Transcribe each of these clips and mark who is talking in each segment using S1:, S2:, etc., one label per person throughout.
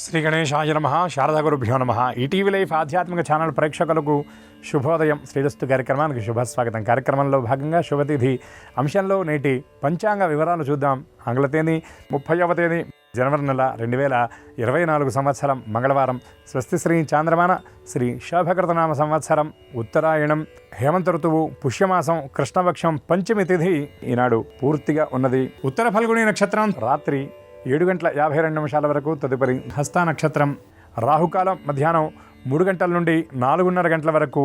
S1: శ్రీ గణేశాయ నమః. శారదా గురుభ్యో నమః. ఈటీవీ లైఫ్ ఆధ్యాత్మిక ఛానల్ ప్రేక్షకులకు శుభోదయం. శ్రీరస్తు కార్యక్రమానికి శుభస్వాగతం. కార్యక్రమంలో భాగంగా శుభతిథి అంశంలో నేటి పంచాంగ వివరాలు చూద్దాం. ఆంగ్ల తేదీ 30వ తేదీ జనవరి నెల 2024 సంవత్సరం మంగళవారం. స్వస్తి శ్రీ చాంద్రమాన శ్రీ శోభకృతనామ సంవత్సరం ఉత్తరాయణం హేమంత ఋతువు పుష్యమాసం కృష్ణపక్షం పంచమి తిథి ఈనాడు పూర్తిగా ఉన్నది. ఉత్తర ఫల్గుణి నక్షత్రం రాత్రి 7:52 వరకు. తదుపరి హస్త నక్షత్రం. రాహుకాలం మధ్యాహ్నం 3 గంటల నుండి 4:30 గంటల వరకు.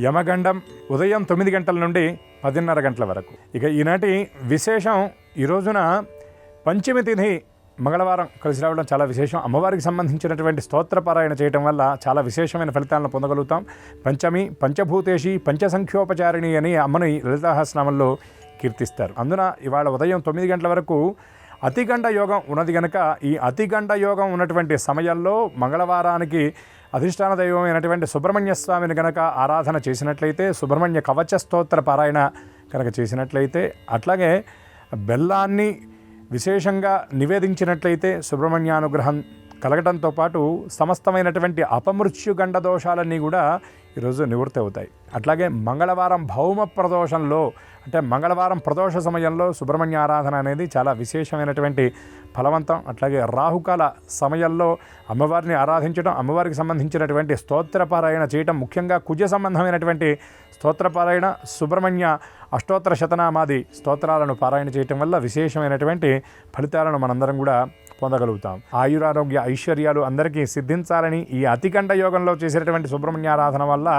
S1: యమగండం ఉదయం 9 గంటల నుండి 10:30 గంటల వరకు. ఇక ఈనాటి విశేషం, ఈ రోజున పంచమి తిథి మంగళవారం కలిసి రావడం చాలా విశేషం. అమ్మవారికి సంబంధించినటువంటి స్తోత్రపారాయణ చేయడం వల్ల చాలా విశేషమైన ఫలితాలను పొందగలుగుతాం. పంచమి పంచభూతేషి పంచసంఖ్యోపచారిణి అని అమ్మని లలితాసహస్రనామంలో కీర్తిస్తారు. అందున ఇవాళ ఉదయం 9 గంటల వరకు అతిగండ యోగం ఉన్నది కనుక ఈ అతిగండ యోగం ఉన్నటువంటి సమయంలో మంగళవారానికి అధిష్టాన దైవమైనటువంటి సుబ్రహ్మణ్య స్వామిని కనుక ఆరాధన చేసినట్లయితే, సుబ్రహ్మణ్య కవచ స్తోత్ర పారాయణ కనుక చేసినట్లయితే, అట్లాగే బెల్లాన్ని విశేషంగా నివేదించినట్లయితే సుబ్రహ్మణ్యానుగ్రహం కలగడంతో పాటు సమస్తమైనటువంటి అపమృత్యు గండ దోషాలన్నీ కూడా ఈరోజు నివృత్తి అవుతాయి. అట్లాగే మంగళవారం భౌమ ప్రదోషంలో, అంటే మంగళవారం ప్రదోష సమయంలో సుబ్రహ్మణ్య ఆరాధన అనేది చాలా విశేషమైనటువంటి ఫలవంతం. అట్లాగే రాహుకాల సమయంలో అమ్మవారిని ఆరాధించడం, అమ్మవారికి సంబంధించినటువంటి స్తోత్రపారాయణ చేయటం, ముఖ్యంగా కుజ సంబంధమైనటువంటి స్తోత్రపారాయణ, సుబ్రహ్మణ్య అష్టోత్తర శతనామాది స్తోత్రాలను పారాయణ చేయటం వల్ల విశేషమైనటువంటి ఫలితాలను మనందరం కూడా పొందగలుగుతాం. ఆయురారోగ్య ఐశ్వర్యాలు అందరికీ సిద్ధించాలని ఈ అతిగండ యోగంలో చేసేటటువంటి సుబ్రహ్మణ్య ఆరాధన వల్ల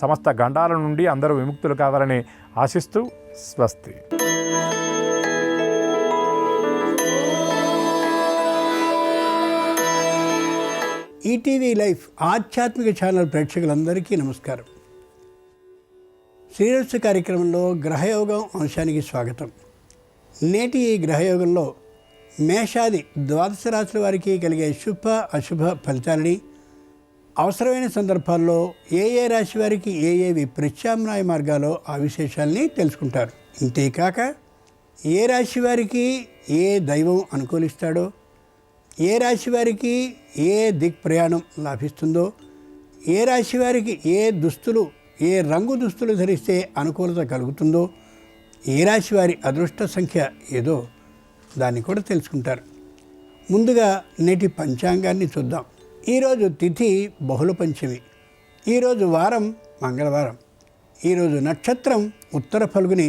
S1: సమస్త గండాల నుండి అందరూ విముక్తులు కావాలని ఆశిస్తూ స్వస్తి.
S2: ఈటీవీ లైఫ్ ఆధ్యాత్మిక ఛానల్ ప్రేక్షకులందరికీ నమస్కారం. శ్రీరస్తు కార్యక్రమంలో గ్రహయోగం అంశానికి స్వాగతం. నేటి ఈ గ్రహయోగంలో మేషాది ద్వాదశ రాశుల వారికి కలిగే శుభ అశుభ ఫలితాలని, అవసరమైన సందర్భాల్లో ఏ ఏ రాశి వారికి ఏవి ప్రత్యామ్నాయ మార్గాలో ఆ విశేషాలని తెలుసుకుంటారు. ఇంతేకాక ఏ రాశి వారికి ఏ దైవం అనుకూలిస్తాడో, ఏ రాశి వారికి ఏ దిక్ ప్రయాణం లాభిస్తుందో, ఏ రాశి వారికి ఏ దుస్తులు, ఏ రంగు దుస్తులు ధరిస్తే అనుకూలత కలుగుతుందో, ఏ రాశి వారి అదృష్ట సంఖ్య ఏదో దాన్ని కూడా తెలుసుకుంటారు. ముందుగా నేటి పంచాంగాన్ని చూద్దాం. ఈరోజు తిథి బహుళ పంచమి, ఈరోజు వారం మంగళవారం, ఈరోజు నక్షత్రం ఉత్తర ఫల్గుని,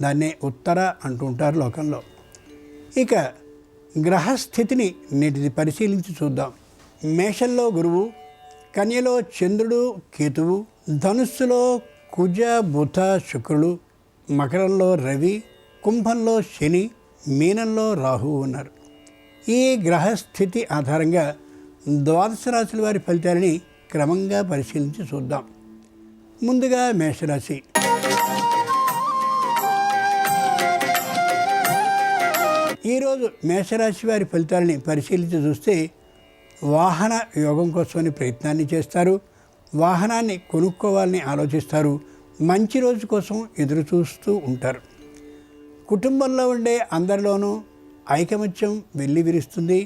S2: దాన్నే ఉత్తర అంటుంటారు లోకంలో. ఇక గ్రహస్థితిని నేటిది పరిశీలించి చూద్దాం. మేషంలో గురువు, కన్యలో చంద్రుడు కేతువు, ధనుస్సులో కుజ బుధ శుక్రులు, మకరంలో రవి, కుంభంలో శని, మీనంలో రాహువు ఉన్నారు. ఈ గ్రహస్థితి ఆధారంగా ద్వాదశ రాశుల వారి ఫలితాలని క్రమంగా పరిశీలించి చూద్దాం. ముందుగా మేషరాశి. ఈరోజు మేషరాశి వారి ఫలితాలని పరిశీలించి చూస్తే వాహన యోగం కోసమని ప్రయత్నాన్ని చేస్తారు. వాహనాన్ని కొనుక్కోవాలని ఆలోచిస్తారు. మంచి రోజు కోసం ఎదురు చూస్తూ ఉంటారు. కుటుంబంలో ఉండే అందరిలోనూ ఐకమత్యం వెల్లి విరుస్తుంది.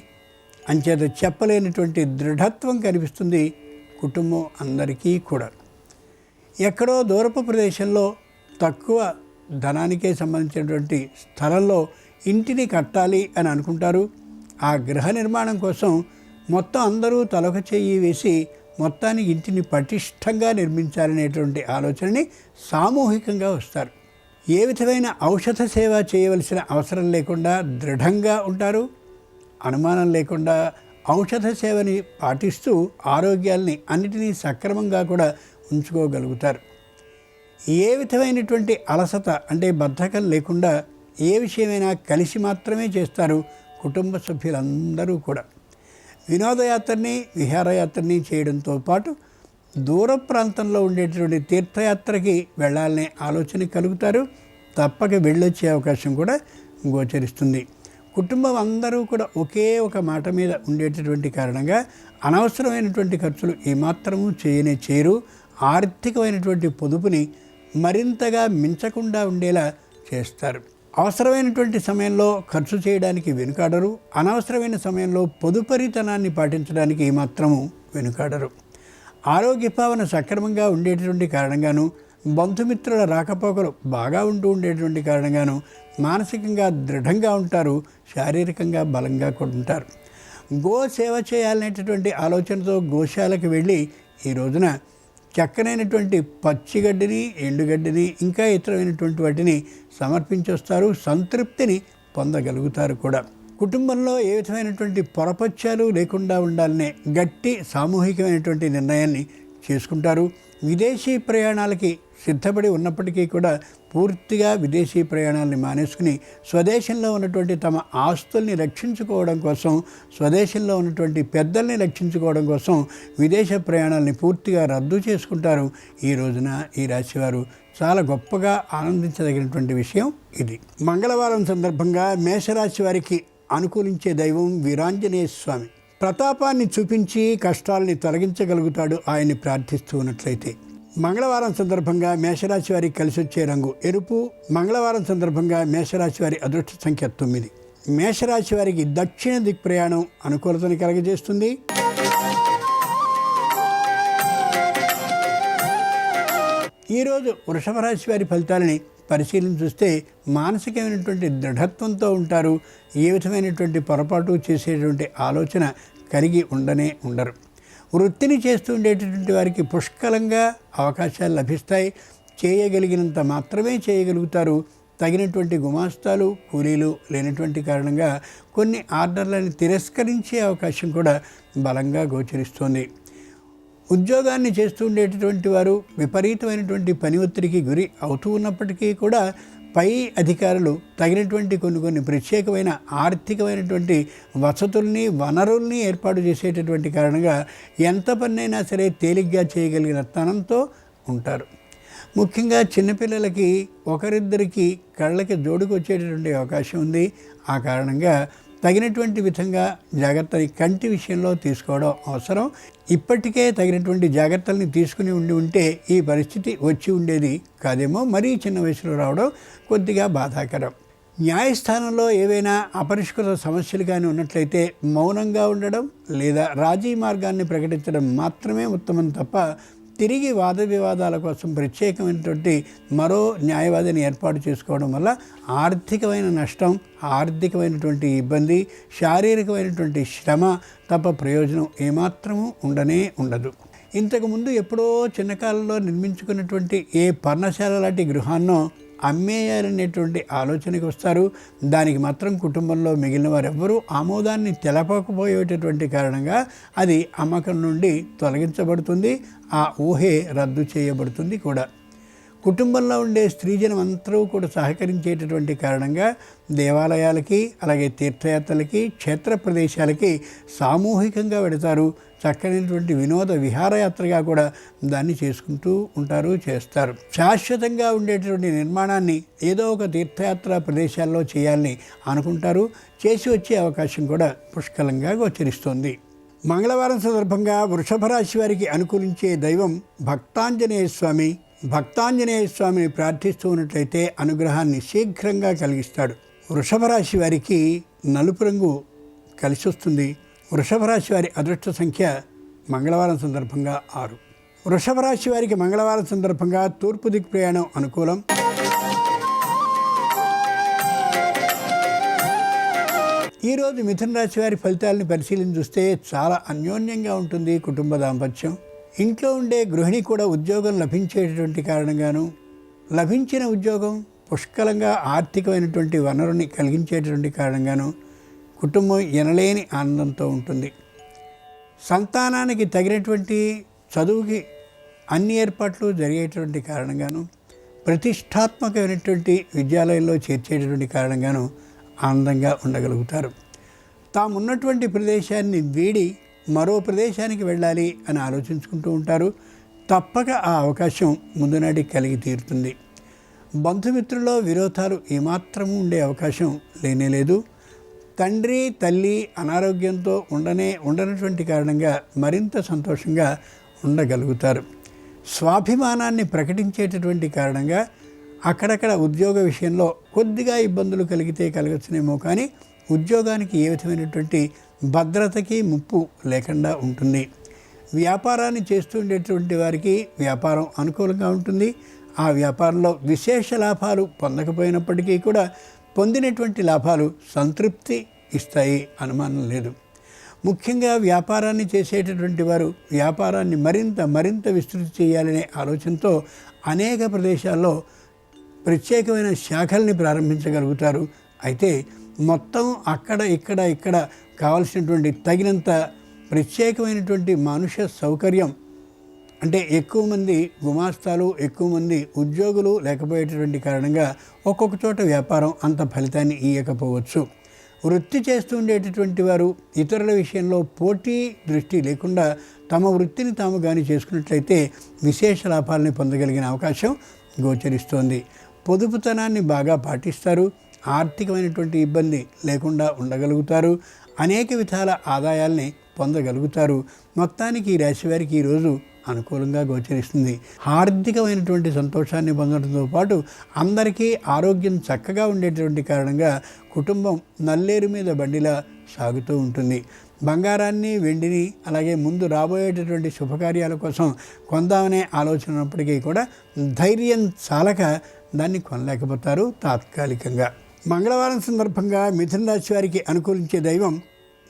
S2: అంచేత చెప్పలేనటువంటి దృఢత్వం కనిపిస్తుంది కుటుంబం అందరికీ కూడా. ఎక్కడో దూరపు ప్రదేశంలో తక్కువ ధనానికే సంబంధించినటువంటి స్థలంలో ఇంటిని కట్టాలి అని అనుకుంటారు. ఆ గృహ నిర్మాణం కోసం మొత్తం అందరూ తలొక చెయ్యి వేసి మొత్తానికి ఇంటిని పటిష్టంగా నిర్మించాలనేటువంటి ఆలోచనని సామూహికంగా వస్తారు. ఏ విధమైన ఔషధ సేవ చేయవలసిన అవసరం లేకుండా దృఢంగా ఉంటారు. అనుమానం లేకుండా ఔషధ సేవని పాటిస్తూ ఆరోగ్యాల్ని అన్నిటినీ సక్రమంగా కూడా ఉంచుకోగలుగుతారు. ఏ విధమైనటువంటి అలసట అంటే బద్ధకం లేకుండా ఏ విషయమైనా కలిసి మాత్రమే చేస్తారు కుటుంబ సభ్యులందరూ కూడా. వినోదయాత్రని విహారయాత్రని చేయడంతో పాటు దూర ప్రాంతంలో ఉండేటువంటి తీర్థయాత్రకి వెళ్ళాలనే ఆలోచన కలుగుతారు. తప్పక వెళ్ళొచ్చే అవకాశం కూడా గోచరిస్తుంది. కుటుంబం అందరూ కూడా ఒకే ఒక మాట మీద ఉండేటటువంటి కారణంగా అనవసరమైనటువంటి ఖర్చులు ఏమాత్రము చేయరు. ఆర్థికమైనటువంటి పొదుపుని మరింతగా మించకుండా ఉండేలా చేస్తారు. అవసరమైనటువంటి సమయంలో ఖర్చు చేయడానికి వెనుకాడరు, అనవసరమైన సమయంలో పొదుపరితనాన్ని పాటించడానికి ఏమాత్రము వెనుకాడరు. ఆరోగ్య భావన సక్రమంగా ఉండేటటువంటి కారణంగాను, బంధుమిత్రుల రాకపోకలు బాగా ఉంటూ ఉండేటువంటి కారణంగాను మానసికంగా దృఢంగా ఉంటారు, శారీరకంగా బలంగా కూడా ఉంటారు. గో సేవ చేయాలనేటటువంటి ఆలోచనతో గోశాలకు వెళ్ళి ఈ రోజున చక్కనైనటువంటి పచ్చిగడ్డిని, ఎండుగడ్డిని, ఇంకా ఇతరమైనటువంటి వాటిని సమర్పించొస్తారు. సంతృప్తిని పొందగలుగుతారు కూడా. కుటుంబంలో ఏ విధమైనటువంటి పొరపచ్చాలు లేకుండా ఉండాలనే గట్టి సామూహికమైనటువంటి నిర్ణయాన్ని చేసుకుంటారు. విదేశీ ప్రయాణాలకి సిద్ధపడి ఉన్నప్పటికీ కూడా పూర్తిగా విదేశీ ప్రయాణాలని మానేసుకుని స్వదేశంలో ఉన్నటువంటి తమ ఆస్తుల్ని రక్షించుకోవడం కోసం, స్వదేశంలో ఉన్నటువంటి పెద్దల్ని రక్షించుకోవడం కోసం విదేశ ప్రయాణాలని పూర్తిగా రద్దు చేసుకుంటారు. ఈ రోజున ఈ రాశివారు చాలా గొప్పగా ఆనందించదగినటువంటి విషయం ఇది. మంగళవారం సందర్భంగా మేషరాశి వారికి అనుకూలించే దైవం వీరాంజనేయ స్వామి. ప్రతాపాన్ని చూపించి కష్టాలని తొలగించగలుగుతాడు ఆయన్ని ప్రార్థిస్తూ ఉన్నట్లయితే. మంగళవారం సందర్భంగా మేషరాశి వారికి కలిసి వచ్చే రంగు ఎరుపు. మంగళవారం సందర్భంగా మేషరాశి వారి అదృష్ట సంఖ్య 9. మేషరాశి వారికి దక్షిణ దిక్ ప్రయాణం అనుకూలతని కలగజేస్తుంది. ఈరోజు వృషభ రాశి వారి ఫలితాలని పరిశీలన చూస్తే మానసికమైనటువంటి దృఢత్వంతో ఉంటారు. ఏ విధమైనటువంటి పొరపాటు చేసేటువంటి ఆలోచన కలిగి ఉండరు. వృత్తిని చేస్తూ ఉండేటటువంటి వారికి పుష్కలంగా అవకాశాలు లభిస్తాయి. చేయగలిగినంత మాత్రమే చేయగలుగుతారు. తగినటువంటి గుమాస్తాలు, కూలీలు లేనటువంటి కారణంగా కొన్ని ఆర్డర్లను తిరస్కరించే అవకాశం కూడా బలంగా గోచరిస్తోంది. ఉద్యోగాన్ని చేస్తూ ఉండేటటువంటి వారు విపరీతమైనటువంటి పని ఒత్తిడికి గురి అవుతూ ఉన్నప్పటికీ కూడా పై అధికారులు తగినటువంటి కొన్ని ప్రత్యేకమైన ఆర్థికమైనటువంటి వసతుల్ని, వనరుల్ని ఏర్పాటు చేసేటటువంటి కారణంగా ఎంత పనైనా సరే తేలిగ్గా చేయగలిగిన తనంతో ఉంటారు. ముఖ్యంగా చిన్నపిల్లలకి ఒకరిద్దరికి కళ్ళకి జోడుకు వచ్చేటటువంటి అవకాశం ఉంది. ఆ కారణంగా తగినటువంటి విధంగా జాగ్రత్తని కంటి విషయంలో తీసుకోవడం అవసరం. ఇప్పటికే తగినటువంటి జాగ్రత్తల్ని తీసుకుని ఉంటే ఈ పరిస్థితి వచ్చి ఉండేది కాదేమో. మరీ చిన్న వయసులో రావడం కొద్దిగా బాధాకరం. న్యాయస్థానంలో ఏవైనా అపరిష్కృత సమస్యలు కానీ ఉన్నట్లయితే మౌనంగా ఉండడం లేదా రాజీ మార్గాన్ని ప్రకటించడం మాత్రమే ఉత్తమం తప్ప తిరిగి వాద వివాదాల కోసం ప్రత్యేకమైనటువంటి మరో న్యాయవాదిని ఏర్పాటు చేసుకోవడం వల్ల ఆర్థికమైన నష్టం, ఆర్థికమైనటువంటి ఇబ్బంది, శారీరకమైనటువంటి శ్రమ తప్ప ప్రయోజనం ఏమాత్రము ఉండదు. ఇంతకుముందు ఎప్పుడో చిన్నకాలంలో నిర్మించుకున్నటువంటి ఏ పర్ణశాల లాంటి గృహాన్నో అమ్మేయాలనేటువంటి ఆలోచనకి వస్తారు. దానికి మాత్రం కుటుంబంలో మిగిలిన వారెవ్వరూ ఆమోదాన్ని తెలపకపోయేటటువంటి కారణంగా అది అమ్మకం నుండి తొలగించబడుతుంది. ఆ ఊహే రద్దు చేయబడుతుంది కూడా. కుటుంబంలో ఉండే స్త్రీజనం అందరూ కూడా సహకరించేటటువంటి కారణంగా దేవాలయాలకి, అలాగే తీర్థయాత్రలకి, క్షేత్ర ప్రదేశాలకి సామూహికంగా వెడతారు. చక్కనైనటువంటి వినోద విహారయాత్రగా కూడా దాన్ని చేసుకుంటూ చేస్తారు. శాశ్వతంగా ఉండేటటువంటి నిర్మాణాన్ని ఏదో ఒక తీర్థయాత్ర ప్రదేశాల్లో చేయాలని అనుకుంటారు. చేసి వచ్చే అవకాశం కూడా పుష్కలంగా గోచరిస్తోంది. మంగళవారం సందర్భంగా వృషభ రాశి వారికి అనుకూలించే దైవం భక్తాంజనేయ స్వామి. భక్తాంజనేయ స్వామిని ప్రార్థిస్తూ ఉన్నట్లయితే అనుగ్రహాన్ని శీఘ్రంగా కలిగిస్తాడు. వృషభ రాశి వారికి నలుపు రంగు కలిసి వస్తుంది. వృషభ రాశి వారి అదృష్ట సంఖ్య మంగళవారం సందర్భంగా 6. వృషభ రాశి వారికి మంగళవారం సందర్భంగా తూర్పు దిక్కు ప్రయాణం అనుకూలం. ఈరోజు మిథున రాశి వారి ఫలితాలను పరిశీలన చూస్తే చాలా అన్యోన్యంగా ఉంటుంది కుటుంబ దాంపత్యం. ఇంట్లో ఉండే గృహిణి కూడా ఉద్యోగం లభించేటటువంటి కారణంగాను, లభించిన ఉద్యోగం పుష్కలంగా ఆర్థికమైనటువంటి వనరుని కలిగించేటటువంటి కారణంగాను కుటుంబం ఎనలేని ఆనందంతో ఉంటుంది. సంతానానికి తగినటువంటి చదువుకి అన్ని ఏర్పాట్లు జరిగేటువంటి కారణంగాను, ప్రతిష్టాత్మకమైనటువంటి విద్యాలయంలో చేర్చేటటువంటి కారణంగాను ఆనందంగా ఉండగలుగుతారు. తామున్నటువంటి ప్రదేశాన్ని వీడి మరో ప్రదేశానికి వెళ్ళాలి అని ఆలోచించుకుంటూ ఉంటారు. తప్పక ఆ అవకాశం ముందు నాటికి కలిగి తీరుతుంది. బంధుమిత్రుల్లో విరోధాలు ఏమాత్రము ఉండే అవకాశం లేనేలేదు. తండ్రి తల్లి అనారోగ్యంతో ఉండనటువంటి కారణంగా మరింత సంతోషంగా ఉండగలుగుతారు. స్వాభిమానాన్ని ప్రకటించేటటువంటి కారణంగా అక్కడక్కడ ఉద్యోగ విషయంలో కొద్దిగా ఇబ్బందులు కలిగితే కలగచ్చునేమో, కానీ ఉద్యోగానికి ఏ విధమైనటువంటి భద్రతకి ముప్పు లేకుండా ఉంటుంది. వ్యాపారాన్ని చేస్తూ ఉండేటువంటి వారికి వ్యాపారం అనుకూలంగా ఉంటుంది. ఆ వ్యాపారంలో విశేష లాభాలు పొందకపోయినప్పటికీ కూడా పొందినటువంటి లాభాలు సంతృప్తి ఇస్తాయి, అనుమానం లేదు. ముఖ్యంగా వ్యాపారాన్ని చేసేటటువంటి వారు వ్యాపారాన్ని మరింత విస్తృతి చేయాలనే ఆలోచనతో అనేక ప్రదేశాల్లో ప్రత్యేకమైన శాఖల్ని ప్రారంభించగలుగుతారు. అయితే మొత్తం ఇక్కడ కావలసినటువంటి తగినంత ప్రత్యేకమైనటువంటి మానుష సౌకర్యం, అంటే ఎక్కువ మంది గుమాస్తాలు, ఎక్కువ మంది ఉద్యోగులు లేకపోయేటటువంటి కారణంగా ఒక్కొక్క చోట వ్యాపారం అంత ఫలితాన్ని ఇవ్వకపోవచ్చు. వృత్తి చేస్తూ ఉండేటటువంటి వారు ఇతరుల విషయంలో పోటీ దృష్టి లేకుండా తమ వృత్తిని తాము కానీ చేసుకున్నట్లయితే విశేష లాభాలని పొందగలిగిన అవకాశం గోచరిస్తోంది. పొదుపుతనాన్ని బాగా పాటిస్తారు. ఆర్థికమైనటువంటి ఇబ్బంది లేకుండా ఉండగలుగుతారు. అనేక విధాల ఆదాయాల్ని పొందగలుగుతారు. మొత్తానికి ఈ రాశి వారికి ఈరోజు అనుకూలంగా గోచరిస్తుంది. ఆర్థికమైనటువంటి సంతోషాన్ని పొందడంతో పాటు అందరికీ ఆరోగ్యం చక్కగా ఉండేటువంటి కారణంగా కుటుంబం నల్లేరు మీద బండిలా సాగుతూ ఉంటుంది. బంగారాన్ని, వెండిని, అలాగే ముందు రాబోయేటటువంటి శుభకార్యాల కోసం కొందామనే ఆలోచన ఉన్నప్పటికీ కూడా ధైర్యం చాలక దాన్ని కొనలేకపోతారు తాత్కాలికంగా. మంగళవారం సందర్భంగా మిథున రాశి వారికి అనుకూలించే దైవం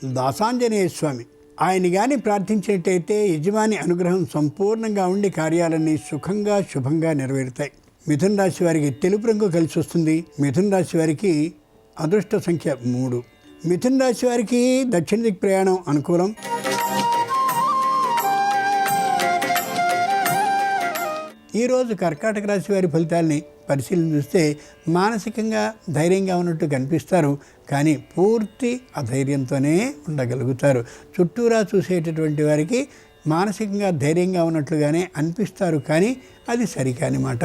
S2: దాసాంజనేయ స్వామి. ఆయన కానీ ప్రార్థించినట్టయితే యజమాని అనుగ్రహం సంపూర్ణంగా ఉండి కార్యాలన్నీ సుఖంగా శుభంగా నెరవేరుతాయి. మిథున రాశి వారికి తెలుపు రంగు కలిసి వస్తుంది. మిథున రాశి వారికి అదృష్ట సంఖ్య 3. మిథున రాశి వారికి దక్షిణ దిక్ ప్రయాణం అనుకూలం. ఈరోజు కర్కాటక రాశి వారి ఫలితాలని పరిశీలన చూస్తే మానసికంగా ధైర్యంగా ఉన్నట్టు కనిపిస్తారు, కానీ పూర్తి అధైర్యంతోనే ఉండగలుగుతారు. చుట్టూరా చూసేటటువంటి వారికి మానసికంగా ధైర్యంగా ఉన్నట్లుగానే అనిపిస్తారు, కానీ అది సరికాని మాట.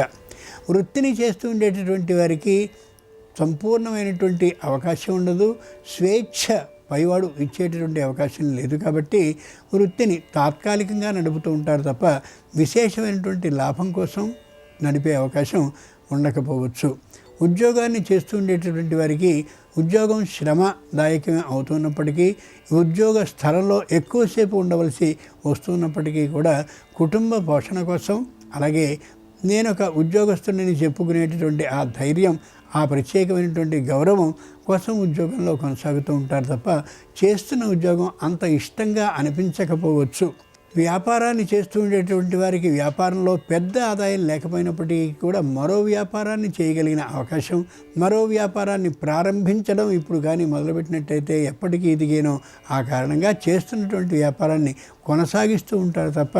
S2: వృత్తిని చేస్తూ ఉండేటటువంటి వారికి సంపూర్ణమైనటువంటి అవకాశం ఉండదు. స్వేచ్ఛ పైవాడు ఇచ్చేటటువంటి అవకాశం లేదు. కాబట్టి వృత్తిని తాత్కాలికంగా నడుపుతూ ఉంటారు తప్ప విశేషమైనటువంటి లాభం కోసం నడిపే అవకాశం ఉండకపోవచ్చు. ఉద్యోగాన్ని చేస్తూ ఉండేటటువంటి వారికి ఉద్యోగం శ్రమదాయకమే అవుతున్నప్పటికీ, ఉద్యోగ స్థలంలో ఎక్కువసేపు ఉండవలసి వస్తున్నప్పటికీ కూడా కుటుంబ పోషణ కోసం, అలాగే నేను ఒక ఉద్యోగస్తుడిని చెప్పుకునేటటువంటి ఆ ధైర్యం, ఆ ప్రత్యేకమైనటువంటి గౌరవం కోసం ఉద్యోగంలో కొనసాగుతూ ఉంటారు తప్ప చేస్తున్న ఉద్యోగం అంత ఇష్టంగా అనిపించకపోవచ్చు. వ్యాపారాన్ని చేస్తూ ఉండేటువంటి వారికి వ్యాపారంలో పెద్ద ఆదాయం లేకపోయినప్పటికీ కూడా మరో వ్యాపారాన్ని చేయగలిగిన అవకాశం, మరో వ్యాపారాన్ని ప్రారంభించడం ఇప్పుడు కానీ మొదలుపెట్టినట్టయితే ఎప్పటికీ ఎదిగేనో ఆ కారణంగా చేస్తున్నటువంటి వ్యాపారాన్ని కొనసాగిస్తూ ఉంటారు తప్ప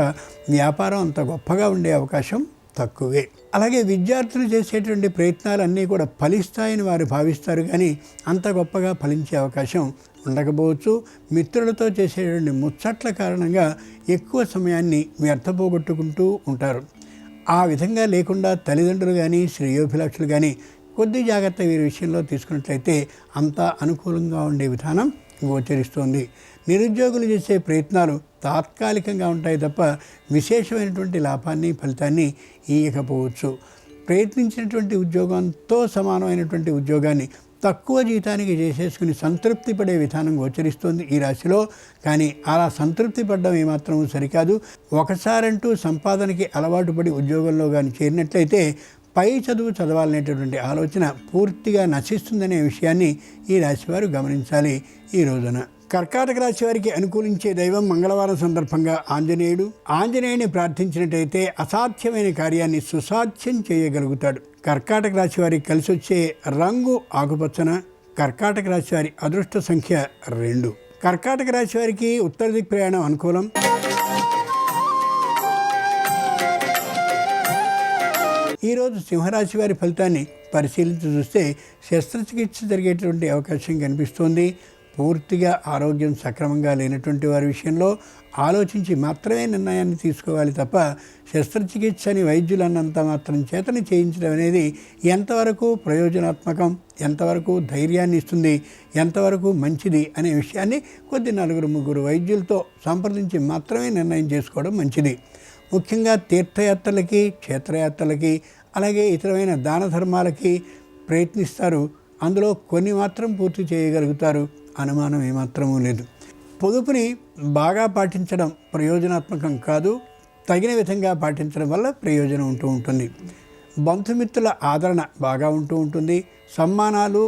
S2: వ్యాపారం అంత గొప్పగా ఉండే అవకాశం తక్కువే. అలాగే విద్యార్థులు చేసేటువంటి ప్రయత్నాలన్నీ కూడా ఫలిస్తాయని వారు భావిస్తారు, కానీ అంత గొప్పగా ఫలించే అవకాశం ఉండకపోవచ్చు. మిత్రులతో చేసేటువంటి ముచ్చట్ల కారణంగా ఎక్కువ సమయాన్ని వ్యర్థపోగొట్టుకుంటూ ఉంటారు. ఆ విధంగా లేకుండా తల్లిదండ్రులు కానీ శ్రేయోభిలాషులు కానీ కొద్ది జాగ్రత్త వీరి విషయంలో తీసుకున్నట్లయితే అంతా అనుకూలంగా ఉండే విధానం గోచరిస్తోంది. నిరుద్యోగులు చేసే ప్రయత్నాలు తాత్కాలికంగా ఉంటాయి తప్ప విశేషమైనటువంటి లాభాన్ని ఫలితాన్ని ఇవ్వకపోవచ్చు. ప్రయత్నించినటువంటి ఉద్యోగంతో సమానమైనటువంటి ఉద్యోగాన్ని తక్కువ జీతానికి చేసేసుకుని సంతృప్తి పడే విధానం గోచరిస్తుంది ఈ రాశిలో. కానీ అలా సంతృప్తి పడడం ఏమాత్రం సరికాదు. ఒకసారంటూ సంపాదనకి అలవాటు పడి ఉద్యోగంలో కానీ చేరినట్లయితే పై చదువు చదవాలనేటటువంటి ఆలోచన పూర్తిగా నశిస్తుందనే విషయాన్ని ఈ రాశివారు గమనించాలి. ఈ రోజున కర్కాటక రాశి వారికి అనుకూలించే దైవం మంగళవారం సందర్భంగా ఆంజనేయుడు. ఆంజనేయుని ప్రార్థించినట్టయితే అసాధ్యమైన కార్యాన్ని సుసాధ్యం చేయగలుగుతాడు. కర్కాటక రాశి వారికి కలిసి వచ్చే రంగు ఆకుపచ్చన. కర్కాటక రాశి వారి అదృష్ట సంఖ్య 2. కర్కాటక రాశి వారికి ఉత్తర దిక్ ప్రయాణం అనుకూలం. ఈరోజు సింహరాశి వారి ఫలితాన్ని పరిశీలించి చూస్తే శస్త్రచికిత్స జరిగేటువంటి అవకాశం కనిపిస్తోంది. పూర్తిగా ఆరోగ్యం సక్రమంగా లేనటువంటి వారి విషయంలో ఆలోచించి మాత్రమే నిర్ణయాన్ని తీసుకోవాలి తప్ప శస్త్రచికిత్స అని వైద్యులు అన్నంత మాత్రం చేతని చేయించడం అనేది ఎంతవరకు ప్రయోజనాత్మకం, ఎంతవరకు ధైర్యాన్ని ఇస్తుంది, ఎంతవరకు మంచిది అనే విషయాన్ని కొద్ది 4-3 వైద్యులతో సంప్రదించి మాత్రమే నిర్ణయం చేసుకోవడం మంచిది. ముఖ్యంగా తీర్థయాత్రలకి, క్షేత్రయాత్రలకి, అలాగే ఇతరమైన దాన ధర్మాలకి ప్రయత్నిస్తారు. అందులో కొన్ని మాత్రం పూర్తి చేయగలుగుతారు, అనుమానం ఏమాత్రమూ లేదు. పొదుపుని బాగా పాటించడం ప్రయోజనాత్మకం కాదు, తగిన విధంగా పాటించడం వల్ల ప్రయోజనం ఉంటూ ఉంటుంది. బంధుమిత్రుల ఆదరణ బాగా ఉంటూ ఉంటుంది. సమ్మానాలు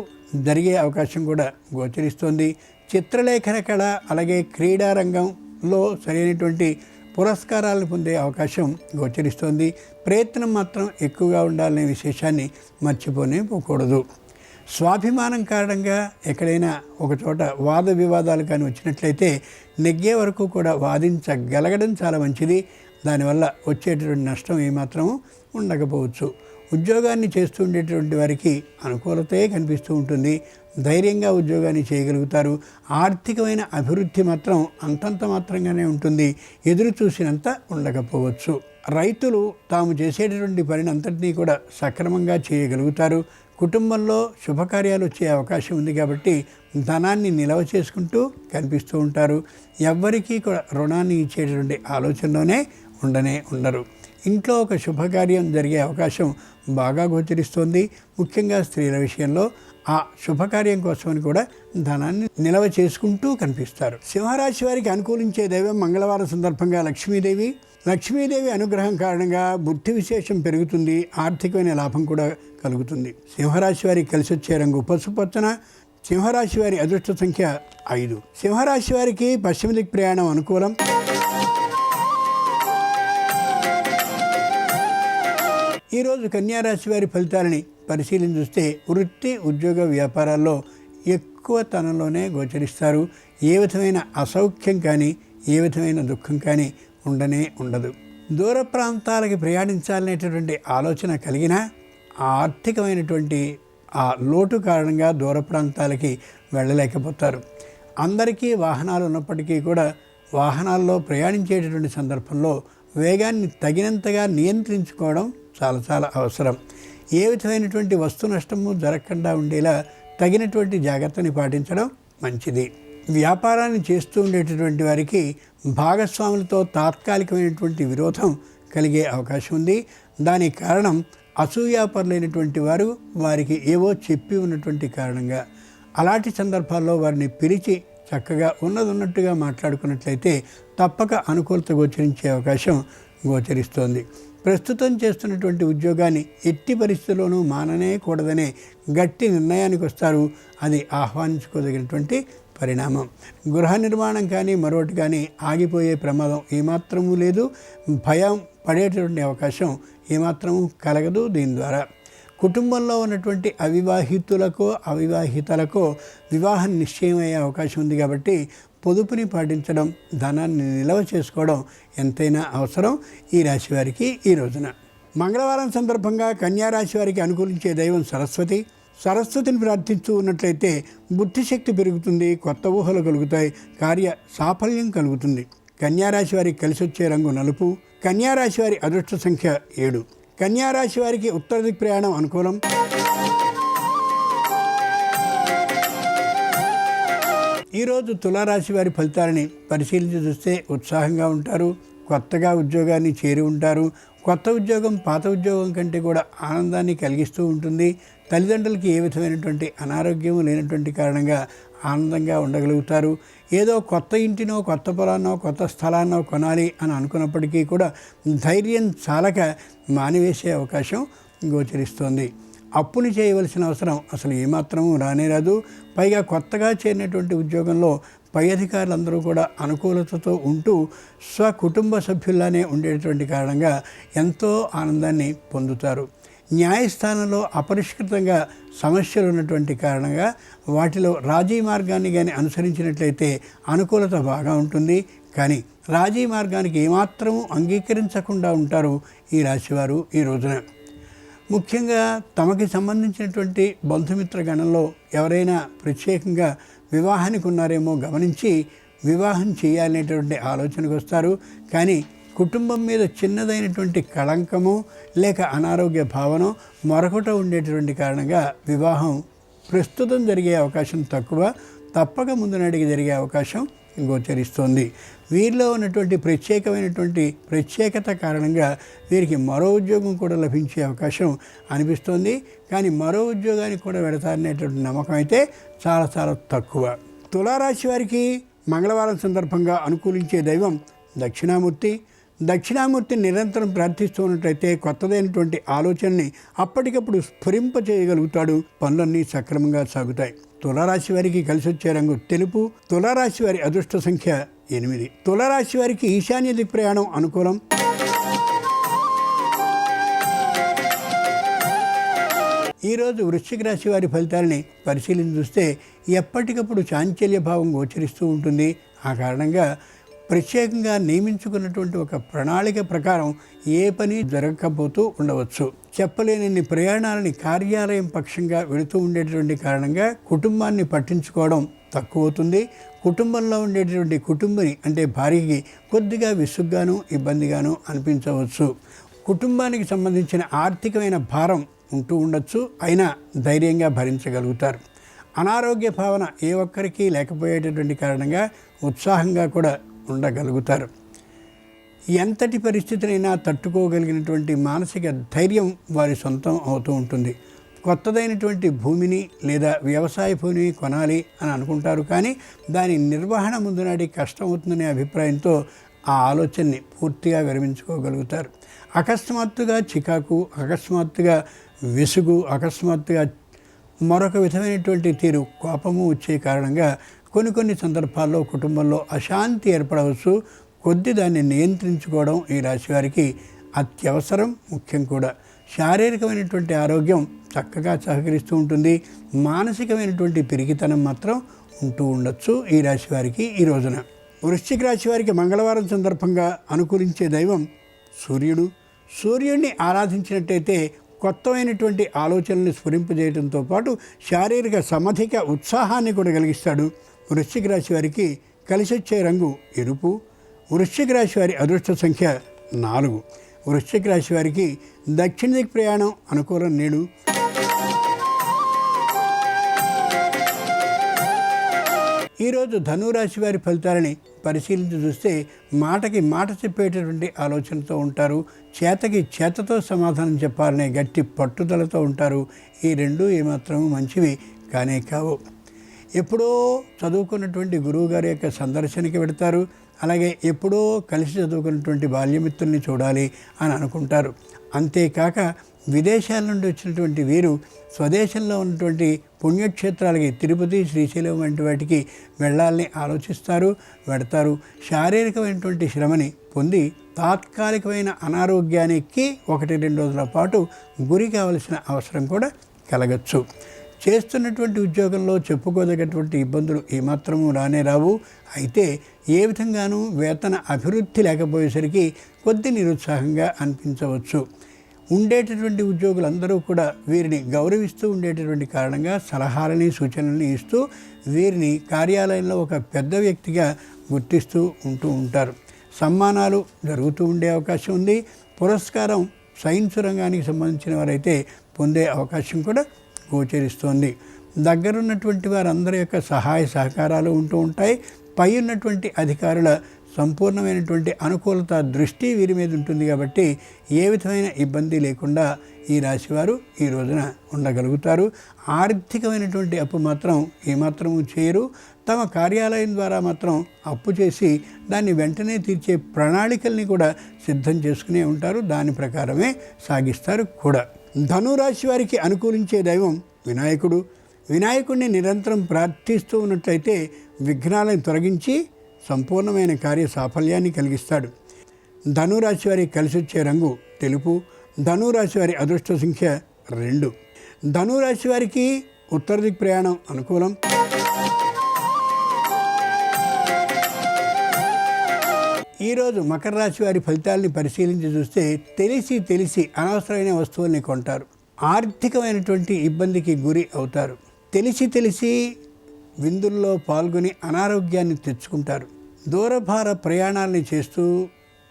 S2: జరిగే అవకాశం కూడా గోచరిస్తుంది. చిత్రలేఖన కళ అలాగే క్రీడా రంగంలో సరైనటువంటి పురస్కారాలను పొందే అవకాశం గోచరిస్తుంది. ప్రయత్నం మాత్రం ఎక్కువగా ఉండాలనే విశేషాన్ని మర్చిపోనే పోకూడదు. స్వాభిమానం కారణంగా ఎక్కడైనా ఒకచోట వాద వివాదాలు కానీ వచ్చినట్లయితే నెగ్గే వరకు కూడా వాదించగలగడం చాలా మంచిది. దానివల్ల వచ్చేటటువంటి నష్టం ఏమాత్రం ఉండకపోవచ్చు. ఉద్యోగాన్ని చేస్తూ ఉండేటువంటి వారికి అనుకూలతే కనిపిస్తూ ఉంటుంది. ధైర్యంగా ఉద్యోగాన్ని చేయగలుగుతారు. ఆర్థికమైన అభివృద్ధి మాత్రం అంతంత మాత్రంగానే ఉంటుంది, ఎదురు చూసినంత ఉండకపోవచ్చు. రైతులు తాము చేసేటటువంటి పనిని అంతటినీ కూడా సక్రమంగా చేయగలుగుతారు. కుటుంబంలో శుభకార్యాలు వచ్చే అవకాశం ఉంది కాబట్టి ధనాన్ని నిల్వ చేసుకుంటూ కనిపిస్తూ ఉంటారు. ఎవ్వరికీ కూడా రుణాన్ని ఇచ్చేటటువంటి ఆలోచనలోనే ఉండరు. ఇంట్లో ఒక శుభకార్యం జరిగే అవకాశం బాగా గోచరిస్తుంది. ముఖ్యంగా స్త్రీల విషయంలో ఆ శుభకార్యం కోసమని కూడా ధనాన్ని నిల్వ చేసుకుంటూ కనిపిస్తారు. సింహరాశి వారికి అనుకూలించే దైవం మంగళవారం సందర్భంగా లక్ష్మీదేవి. లక్ష్మీదేవి అనుగ్రహం కారణంగా బుద్ధి విశేషం పెరుగుతుంది, ఆర్థికమైన లాభం కూడా కలుగుతుంది. సింహరాశి వారికి కలిసి వచ్చే రంగు పసుపచ్చన. సింహరాశి వారి అదృష్ట సంఖ్య 5. సింహరాశి వారికి పశ్చిమ దిక్ ప్రయాణం అనుకూలం. ఈరోజు కన్యారాశి వారి ఫలితాలని పరిశీలించి చూస్తే వృత్తి, ఉద్యోగ, వ్యాపారాల్లో ఎక్కువ తనంలోనే గోచరిస్తారు. ఏ విధమైన అసౌఖ్యం కానీ ఏ విధమైన దుఃఖం కానీ ఉండదు. దూర ప్రాంతాలకి ప్రయాణించాలనేటటువంటి ఆలోచన కలిగినా ఆర్థికమైనటువంటి ఆ లోటు కారణంగా దూర ప్రాంతాలకి వెళ్ళలేకపోతారు. అందరికీ వాహనాలు ఉన్నప్పటికీ కూడా వాహనాల్లో ప్రయాణించేటటువంటి సందర్భంలో వేగాన్ని తగినంతగా నియంత్రించుకోవడం చాలా అవసరం. ఏ విధమైనటువంటి వస్తు నష్టము జరగకుండా ఉండేలా తగినటువంటి జాగ్రత్తని పాటించడం మంచిది. వ్యాపారాన్ని చేస్తూ ఉండేటటువంటి వారికి భాగస్వాములతో తాత్కాలికమైనటువంటి విరోధం కలిగే అవకాశం ఉంది. దానికి కారణం అసూయాపరులైనటువంటి వారు వారికి ఏవో చెప్పి ఉన్నటువంటి కారణంగా. అలాంటి సందర్భాల్లో వారిని పిలిచి చక్కగా ఉన్నట్టుగా మాట్లాడుకున్నట్లయితే తప్పక అనుకూలత గోచరించే అవకాశం గోచరిస్తోంది. ప్రస్తుతం చేస్తున్నటువంటి ఉద్యోగాన్ని ఎట్టి పరిస్థితుల్లోనూ మాననే కూడదనే గట్టి నిర్ణయానికి వస్తారు. అది ఆహ్వానించుకోదగినటువంటి పరిణామం. గృహ నిర్మాణం కానీ మరొకటి కానీ ఆగిపోయే ప్రమాదం ఏమాత్రమూ లేదు. భయం పడేటటువంటి అవకాశం ఏమాత్రము కలగదు. దీని ద్వారా కుటుంబంలో ఉన్నటువంటి అవివాహితలకో వివాహం నిశ్చయమయ్యే అవకాశం ఉంది. కాబట్టి పొదుపుని పాటించడం, ధనాన్ని నిల్వ చేసుకోవడం ఎంతైనా అవసరం ఈ రాశి వారికి ఈ రోజున. మంగళవారం సందర్భంగా కన్యారాశి వారికి అనుకూలించే దైవం సరస్వతి. సరస్వతిని ప్రార్థిస్తూ ఉన్నట్లయితే బుద్ధిశక్తి పెరుగుతుంది, కొత్త ఊహలు కలుగుతాయి, కార్య సాఫల్యం కలుగుతుంది. కన్యారాశి వారికి కలిసి వచ్చే రంగు నలుపు. కన్యారాశి వారి అదృష్ట సంఖ్య 7. కన్యారాశి వారికి ఉత్తర దిక్ ప్రయాణం అనుకూలం. ఈరోజు తులారాశి వారి ఫలితాలని పరిశీలించి చూస్తే ఉత్సాహంగా ఉంటారు. కొత్తగా ఉద్యోగాన్ని చేరి ఉంటారు. కొత్త ఉద్యోగం పాత ఉద్యోగం కంటే కూడా ఆనందాన్ని కలిగిస్తూ ఉంటుంది. తల్లిదండ్రులకి ఏ విధమైనటువంటి అనారోగ్యం లేనటువంటి కారణంగా ఆనందంగా ఉండగలుగుతారు. ఏదో కొత్త ఇంటినో కొత్త పొలాన్నో కొత్త స్థలాన్నో కొనాలి అని అనుకున్నప్పటికీ కూడా ధైర్యం చాలక మానివేసే అవకాశం గోచరిస్తోంది. అప్పుని చేయవలసిన అవసరం అసలు ఏమాత్రమూ రానేరాదు. పైగా కొత్తగా చేరినటువంటి ఉద్యోగంలో పై అధికారులందరూ కూడా అనుకూలతతో ఉంటూ స్వకుటుంబ సభ్యుల్లానే ఉండేటువంటి కారణంగా ఎంతో ఆనందాన్ని పొందుతారు. న్యాయస్థానంలో అపరిష్కృతంగా సమస్యలు ఉన్నటువంటి కారణంగా వాటిలో రాజీ మార్గాన్ని కానీ అనుసరించినట్లయితే అనుకూలత బాగా ఉంటుంది. కానీ రాజీ మార్గానికి ఏమాత్రము అంగీకరించకుండా ఉంటారు ఈ రాశివారు ఈ రోజున. ముఖ్యంగా తమకి సంబంధించినటువంటి బంధుమిత్ర గణంలో ఎవరైనా ప్రత్యేకంగా వివాహానికి ఉన్నారేమో గమనించి వివాహం చేయాలనేటువంటి ఆలోచనకు వస్తారు. కానీ కుటుంబం మీద చిన్నదైనటువంటి కళంకము లేక అనారోగ్య భావన మరొకట ఉండేటువంటి కారణంగా వివాహం ప్రస్తుతం జరిగే అవకాశం తక్కువ. తప్పక ముందు నాటికి జరిగే అవకాశం గోచరిస్తోంది. వీరిలో ఉన్నటువంటి ప్రత్యేకత కారణంగా వీరికి మరో ఉద్యోగం కూడా లభించే అవకాశం అనిపిస్తోంది. కానీ మరో ఉద్యోగానికి కూడా వెళతారనేటువంటి నమ్మకం అయితే చాలా చాలా తక్కువ. తులారాశి వారికి మంగళవారం సందర్భంగా అనుకూలించే దైవం దక్షిణామూర్తిని నిరంతరం ప్రార్థిస్తూ ఉన్నట్లయితే కొత్తదైనటువంటి ఆలోచనని అప్పటికప్పుడు స్ఫురింప చేయగలుగుతాడు. పనులన్నీ సక్రమంగా సాగుతాయి. తులారాశి వారికి కలిసి వచ్చే రంగు తెలుపు. తులారాశి వారి అదృష్ట సంఖ్య 8. తులారాశి వారికి ఈశాన్య దిక్ ప్రయాణం అనుకూలం. ఈరోజు వృశ్చిక రాశి వారి ఫలితాలని పరిశీలించి చూస్తే ఎప్పటికప్పుడు చాంచల్య భావం గోచరిస్తూ ఉంటుంది. ఆ కారణంగా ప్రత్యేకంగా నియమించుకున్నటువంటి ఒక ప్రణాళిక ప్రకారం ఏ పని జరగకపోతూ ఉండవచ్చు. చెప్పలేనన్ని ప్రయాణాలని కార్యాలయం పక్షంగా వెళుతూ ఉండేటువంటి కారణంగా కుటుంబాన్ని పట్టించుకోవడం తక్కువవుతుంది. కుటుంబంలో ఉండేటువంటి కుటుంబని అంటే భార్యకి కొద్దిగా విసుగ్గాను ఇబ్బందిగాను అనిపించవచ్చు. కుటుంబానికి సంబంధించిన ఆర్థికమైన భారం ఉంటూ ఉండొచ్చు. అయినా ధైర్యంగా భరించగలుగుతారు. అనారోగ్య భావన ఏ ఒక్కరికి లేకపోయేటటువంటి కారణంగా ఉత్సాహంగా కూడా ఉండగలుగుతారు. ఎంతటి పరిస్థితినైనా తట్టుకోగలిగినటువంటి మానసిక ధైర్యం వారి సొంతం అవుతూ ఉంటుంది. కొత్తదైనటువంటి భూమిని లేదా వ్యవసాయ భూమిని కొనాలి అని అనుకుంటారు. కానీ దాని నిర్వహణ ముందు నాటి కష్టం అవుతుందనే అభిప్రాయంతో ఆ ఆలోచనని పూర్తిగా విరమించుకోగలుగుతారు. అకస్మాత్తుగా చికాకు, అకస్మాత్తుగా విసుగు, అకస్మాత్తుగా మరొక విధమైనటువంటి తీరు కోపము వచ్చే కారణంగా కొన్ని సందర్భాల్లో కుటుంబంలో అశాంతి ఏర్పడవచ్చు. దాన్ని నియంత్రించుకోవడం ఈ రాశి వారికి అత్యవసరం, ముఖ్యం కూడా. శారీరకమైనటువంటి ఆరోగ్యం చక్కగా సహకరిస్తూ ఉంటుంది. మానసికమైనటువంటి పిరికితనం మాత్రం ఉంటూ ఉండొచ్చు ఈ రాశి వారికి ఈ రోజున. వృశ్చిక రాశి వారికి మంగళవారం సందర్భంగా అనుకూలించే దైవం సూర్యుడిని ఆరాధించినట్టయితే కొత్తమైనటువంటి ఆలోచనల్ని స్ఫురింపజేయడంతో పాటు శారీరక సమధిక ఉత్సాహాన్ని కూడా కలిగిస్తాడు. వృశ్చిక రాశి వారికి కలిసి వచ్చే రంగు ఎరుపు. వృశ్చిక రాశి వారి అదృష్ట సంఖ్య 4. వృశ్చిక రాశి వారికి దక్షిణ దిక్ ప్రయాణం అనుకూలం నేడు. ఈరోజు ధనురాశి వారి ఫలితాలని పరిశీలించి చూస్తే మాటకి మాట చెప్పేటటువంటి ఆలోచనతో ఉంటారు. చేతతో సమాధానం చెప్పాలనే గట్టి పట్టుదలతో ఉంటారు. ఈ రెండు ఏమాత్రం మంచివి కానే కావు. ఎప్పుడో చదువుకున్నటువంటి గురువుగారి యొక్క సందర్శనకి వెడతారు. అలాగే ఎప్పుడో కలిసి చదువుకున్నటువంటి బాల్యమిత్రుల్ని చూడాలి అని అనుకుంటారు. అంతేకాక విదేశాల నుండి వచ్చినటువంటి వీరు స్వదేశంలో ఉన్నటువంటి పుణ్యక్షేత్రాలకి తిరుపతి, శ్రీశైలం వంటి వాటికి వెళ్ళాలని ఆలోచిస్తారు, వెడతారు. శారీరకమైనటువంటి శ్రమని పొంది తాత్కాలికమైన అనారోగ్యానికి 1-2 రోజుల పాటు గురి కావలసిన అవసరం కూడా కలగచ్చు. చేస్తున్నటువంటి ఉద్యోగంలో చెప్పుకోదగినటువంటి ఇబ్బందులు ఏమాత్రము రానే రావు. అయితే ఏ విధంగానూ వేతన అభివృద్ధి లేకపోయేసరికి కొద్ది నిరుత్సాహంగా అనిపించవచ్చు. ఉండేటటువంటి ఉద్యోగులందరూ కూడా వీరిని గౌరవిస్తూ ఉండేటటువంటి కారణంగా సలహాలని సూచనల్ని ఇస్తూ వీరిని కార్యాలయంలో ఒక పెద్ద వ్యక్తిగా గుర్తిస్తూ ఉంటారు. సన్మానాలు జరుగుతూ ఉండే అవకాశం ఉంది. పురస్కారం సైన్స్ రంగానికి సంబంధించిన వారైతే పొందే అవకాశం కూడా గోచరిస్తోంది. దగ్గరున్నటువంటి వారందరి యొక్క సహాయ సహకారాలు ఉంటూ ఉంటాయి. పై ఉన్నటువంటి అధికారుల సంపూర్ణమైనటువంటి అనుకూలత దృష్టి వీరి మీద ఉంటుంది. కాబట్టి ఏ విధమైన ఇబ్బంది లేకుండా ఈ రాశివారు ఈ రోజున ఉండగలుగుతారు. ఆర్థికమైనటువంటి అప్పు మాత్రం ఏమాత్రము చేయరు. తమ కార్యాలయం ద్వారా మాత్రం అప్పు చేసి దాన్ని వెంటనే తీర్చే ప్రణాళికల్ని కూడా సిద్ధం చేసుకునే ఉంటారు. దాని ప్రకారమే సాగిస్తారు కూడా. ధనురాశి వారికి అనుకూలించే దైవం వినాయకుడిని నిరంతరం ప్రార్థిస్తూ ఉన్నట్లయితే విఘ్నాలను తొలగించి సంపూర్ణమైన కార్య సాఫల్యాన్ని కలిగిస్తాడు. ధనురాశి వారికి కలిసి వచ్చే రంగు తెలుపు. ధనురాశి వారి అదృష్ట సంఖ్య 2. ధనురాశి వారికి ఉత్తర దిక్ ప్రయాణం అనుకూలం. ఈరోజు మకర రాశి వారి ఫలితాలని పరిశీలించి చూస్తే తెలిసి అనవసరమైన వస్తువుల్ని కొంటారు. ఆర్థికమైనటువంటి ఇబ్బందికి గురి అవుతారు. తెలిసి విందుల్లో పాల్గొని అనారోగ్యాన్ని తెచ్చుకుంటారు. దూరభార ప్రయాణాలని చేస్తూ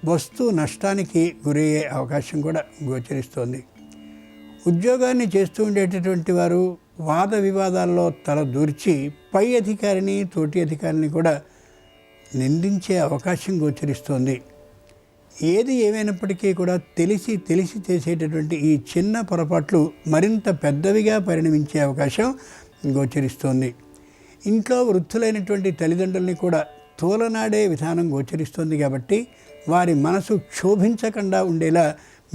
S2: వస్తు నష్టానికి గురయ్యే అవకాశం కూడా గోచరిస్తోంది. ఉద్యోగాన్ని చేస్తూ ఉండేటటువంటి వారు వాద వివాదాల్లో తల దూర్చి పై అధికారిని తోటి అధికారిని కూడా నిందించే అవకాశం గోచరిస్తోంది. ఏది ఏమైనప్పటికీ కూడా తెలిసి చేసేటటువంటి ఈ చిన్న పొరపాట్లు మరింత పెద్దవిగా పరిణమించే అవకాశం గోచరిస్తోంది. ఇంట్లో వృద్ధులైనటువంటి తల్లిదండ్రుల్ని కూడా తోలనాడే విధానం గోచరిస్తుంది కాబట్టి వారి మనసు క్షోభించకుండా ఉండేలా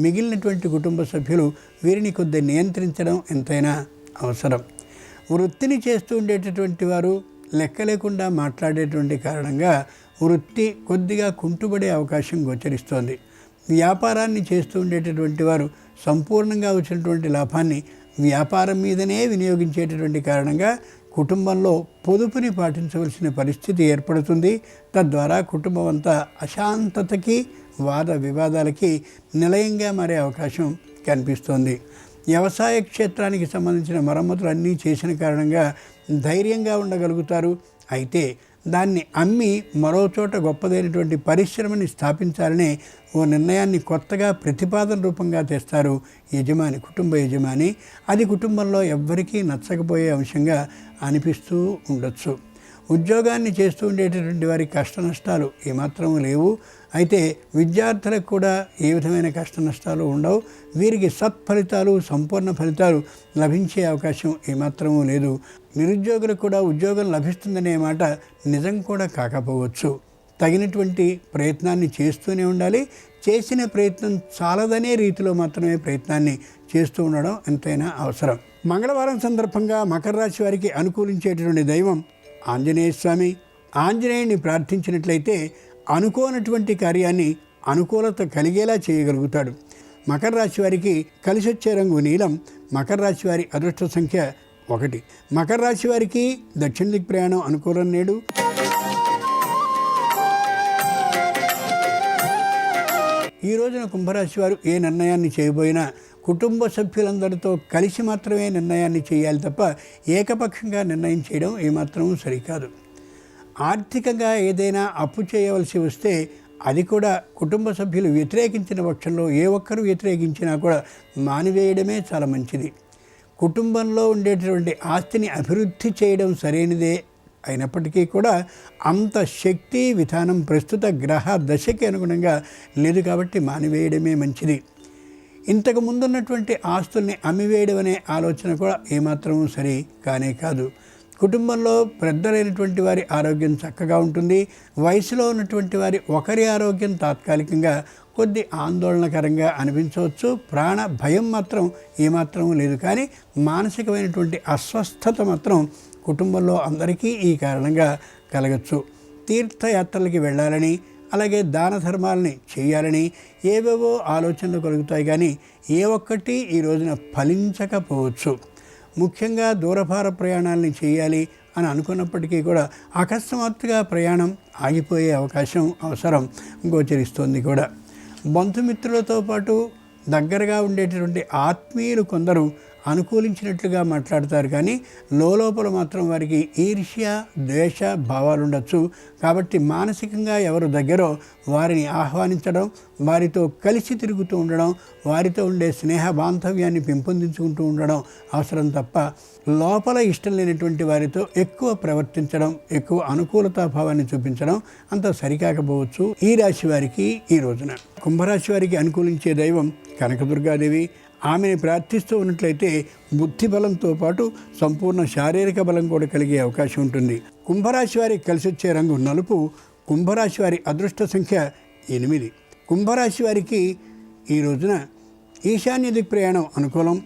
S2: మిగిలినటువంటి కుటుంబ సభ్యులు వీరిని కొద్ది నియంత్రించడం ఎంతైనా అవసరం. వృత్తిని చేస్తూ ఉండేటటువంటి వారు లెక్క లేకుండా మాట్లాడేటువంటి కారణంగా వృత్తి కొద్దిగా కుంటుపడే అవకాశం గోచరిస్తోంది. వ్యాపారాన్ని చేస్తూ ఉండేటటువంటి వారు సంపూర్ణంగా వచ్చినటువంటి లాభాన్ని వ్యాపారం మీదనే వినియోగించేటటువంటి కారణంగా కుటుంబంలో పొదుపుని పాటించవలసిన పరిస్థితి ఏర్పడుతుంది. తద్వారా కుటుంబం అంతా అశాంతతకి వాద వివాదాలకి నిలయంగా మారే అవకాశం కనిపిస్తోంది. వ్యవసాయ క్షేత్రానికి సంబంధించిన మరమ్మతులు అన్నీ చేసిన కారణంగా ధైర్యంగా ఉండగలుగుతారు. అయితే దాన్ని అమ్మి మరో చోట గొప్పదైనటువంటి పరిశ్రమని స్థాపించాలనే ఓ నిర్ణయాన్ని కొత్తగా ప్రతిపాదన రూపంగా తెస్తారు కుటుంబ యజమాని. అది కుటుంబంలో ఎవ్వరికీ నచ్చకపోయే అంశంగా అనిపిస్తూ ఉండొచ్చు. ఉద్యోగాన్ని చేస్తూ ఉండేటటువంటి వారి కష్ట నష్టాలు ఏమాత్రం లేవు. అయితే విద్యార్థులకు కూడా ఏ విధమైన కష్ట నష్టాలు ఉండవు. వీరికి సత్ఫలితాలు, సంపూర్ణ ఫలితాలు లభించే అవకాశం ఏమాత్రమూ లేదు. నిరుద్యోగులకు కూడా ఉద్యోగం లభిస్తుందనే మాట నిజం కూడా కాకపోవచ్చు. తగినటువంటి ప్రయత్నాన్ని చేస్తూనే ఉండాలి. చేసిన ప్రయత్నం చాలదనే రీతిలో మాత్రమే ప్రయత్నాన్ని చేస్తూ ఉండడం ఎంతైనా అవసరం. మంగళవారం సందర్భంగా మకర రాశి వారికి అనుకూలించేటటువంటి దైవం ఆంజనేయ స్వామి. ఆంజనేయుని ప్రార్థించినట్లయితే అనుకోనటువంటి కార్యాన్ని అనుకూలత కలిగేలా చేయగలుగుతాడు. మకర రాశి వారికి కలిసి వచ్చే రంగు నీలం. మకర రాశి వారి అదృష్ట సంఖ్య 1. మకర రాశి వారికి దక్షిణ దిక్ ప్రయాణం అనుకూలం నేడు. ఈ రోజున కుంభరాశి వారు ఏ నిర్ణయాన్ని చేయబోయినా కుటుంబ సభ్యులందరితో కలిసి మాత్రమే నిర్ణయాన్ని చేయాలి తప్ప ఏకపక్షంగా నిర్ణయం చేయడం ఏమాత్రం సరికాదు. ఆర్థికంగా ఏదైనా అప్పు చేయవలసి వస్తే అది కూడా కుటుంబ సభ్యులు వ్యతిరేకించిన పక్షంలో ఏ ఒక్కరు వ్యతిరేకించినా కూడా మానివేయడమే చాలా మంచిది. కుటుంబంలో ఉండేటటువంటి ఆస్తిని అభివృద్ధి చేయడం సరైనదే అయినప్పటికీ కూడా అంత శక్తి విధానం ప్రస్తుత గ్రహ దశకి అనుగుణంగా లేదు కాబట్టి మానివేయడమే మంచిది. ఇంతకు ముందున్నటువంటి ఆస్తుల్ని అమ్మివేయడం అనే ఆలోచన కూడా ఏమాత్రం సరి కానే కాదు. కుటుంబంలో పెద్దలైనటువంటి వారి ఆరోగ్యం చక్కగా ఉంటుంది. వయసులో ఉన్నటువంటి వారి ఒకరి ఆరోగ్యం తాత్కాలికంగా కొద్ది ఆందోళనకరంగా అనిపించవచ్చు. ప్రాణ భయం మాత్రం ఏమాత్రం లేదు. కానీ మానసికమైనటువంటి అస్వస్థత మాత్రం కుటుంబంలో అందరికీ ఈ కారణంగా కలగచ్చు. తీర్థయాత్రలకి వెళ్ళాలని, అలాగే దాన ధర్మాలని చేయాలని ఏవేవో ఆలోచనలు కలుగుతాయి. కానీ ఏ ఒక్కటి ఈ రోజున ఫలించకపోవచ్చు. ముఖ్యంగా దూరభార ప్రయాణాలని చేయాలి అని అనుకున్నప్పటికీ కూడా అకస్మాత్తుగా ప్రయాణం ఆగిపోయే అవకాశం అవసరం గోచరిస్తోంది కూడా. బంధుమిత్రులతో పాటు దగ్గరగా ఉండేటటువంటి ఆత్మీయులు కొందరు అనుకూలించినట్లుగా మాట్లాడతారు. కానీ లోపల మాత్రం వారికి ఈర్ష్య, ద్వేష భావాలు ఉండొచ్చు. కాబట్టి మానసికంగా ఎవరు దగ్గరో వారిని ఆహ్వానించడం, వారితో కలిసి తిరుగుతూ ఉండడం, వారితో ఉండే స్నేహ బాంధవ్యాన్ని పెంపొందించుకుంటూ ఉండడం అవసరం తప్ప లోపల ఇష్టం లేనటువంటి వారితో ఎక్కువ ప్రవర్తించడం, ఎక్కువ అనుకూలతా భావాన్ని చూపించడం అంత సరికాకపోవచ్చు ఈ రాశి వారికి ఈ రోజున. కుంభరాశి వారికి అనుకూలించే దైవం కనకదుర్గాదేవి. ఆమెను ప్రార్థిస్తూ ఉన్నట్లయితే బుద్ధి బలంతో పాటు సంపూర్ణ శారీరక బలం కూడా కలిగే అవకాశం ఉంటుంది. కుంభరాశి వారికి కలిసి వచ్చే రంగు నలుపు. కుంభరాశి వారి అదృష్ట సంఖ్య 8. కుంభరాశి వారికి ఈ రోజున ఈశాన్య దిక్ ప్రయాణం అనుకూలం.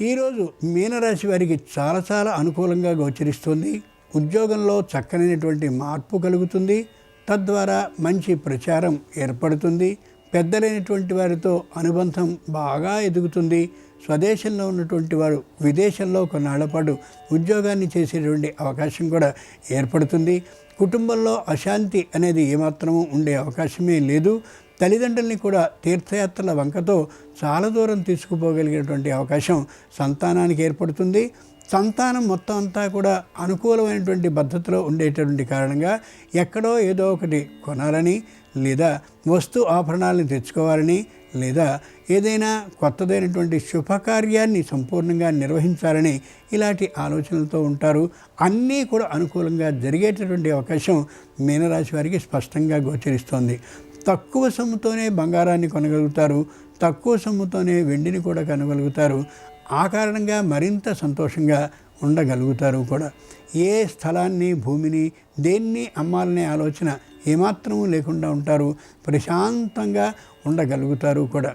S2: ఈరోజు మీనరాశి వారికి చాలా అనుకూలంగా గోచరిస్తుంది. ఉద్యోగంలో చక్కనైనటువంటి మార్పు కలుగుతుంది. తద్వారా మంచి ప్రచారం ఏర్పడుతుంది. పెద్దలైనటువంటి వారితో అనుబంధం బాగా ఎదుగుతుంది. స్వదేశంలో ఉన్నటువంటి వారు విదేశంలో కొన్నాళ్ల పాటు ఉద్యోగాన్ని చేసేటువంటి అవకాశం కూడా ఏర్పడుతుంది. కుటుంబంలో అశాంతి అనేది ఏమాత్రమూ ఉండే అవకాశమే లేదు. తల్లిదండ్రుల్ని కూడా తీర్థయాత్రల వంకతో చాలా దూరం తీసుకుపోగలిగినటువంటి అవకాశం సంతానానికి ఏర్పడుతుంది. సంతానం మొత్తం అంతా కూడా అనుకూలమైనటువంటి పద్ధతిలో ఉండేటటువంటి కారణంగా ఎక్కడో ఏదో ఒకటి కొనాలని, లేదా వస్తు ఆభరణాలను తెచ్చుకోవాలని, లేదా ఏదైనా కొత్తదైనటువంటి శుభకార్యాన్ని సంపూర్ణంగా నిర్వహించాలని ఇలాంటి ఆలోచనలతో ఉంటారు. అన్నీ కూడా అనుకూలంగా జరిగేటటువంటి అవకాశం మీనరాశి వారికి స్పష్టంగా గోచరిస్తోంది. తక్కువ సొమ్ముతోనే బంగారాన్ని కొనగలుగుతారు, తక్కువ సొమ్ముతోనే వెండిని కూడా కొనగలుగుతారు. ఆ కారణంగా మరింత సంతోషంగా ఉండగలుగుతారు కూడా. ఏ స్థలాన్ని, భూమిని, దేన్ని అమ్మాలనే ఆలోచన ఏమాత్రము లేకుండా ఉంటారు. ప్రశాంతంగా ఉండగలుగుతారు కూడా.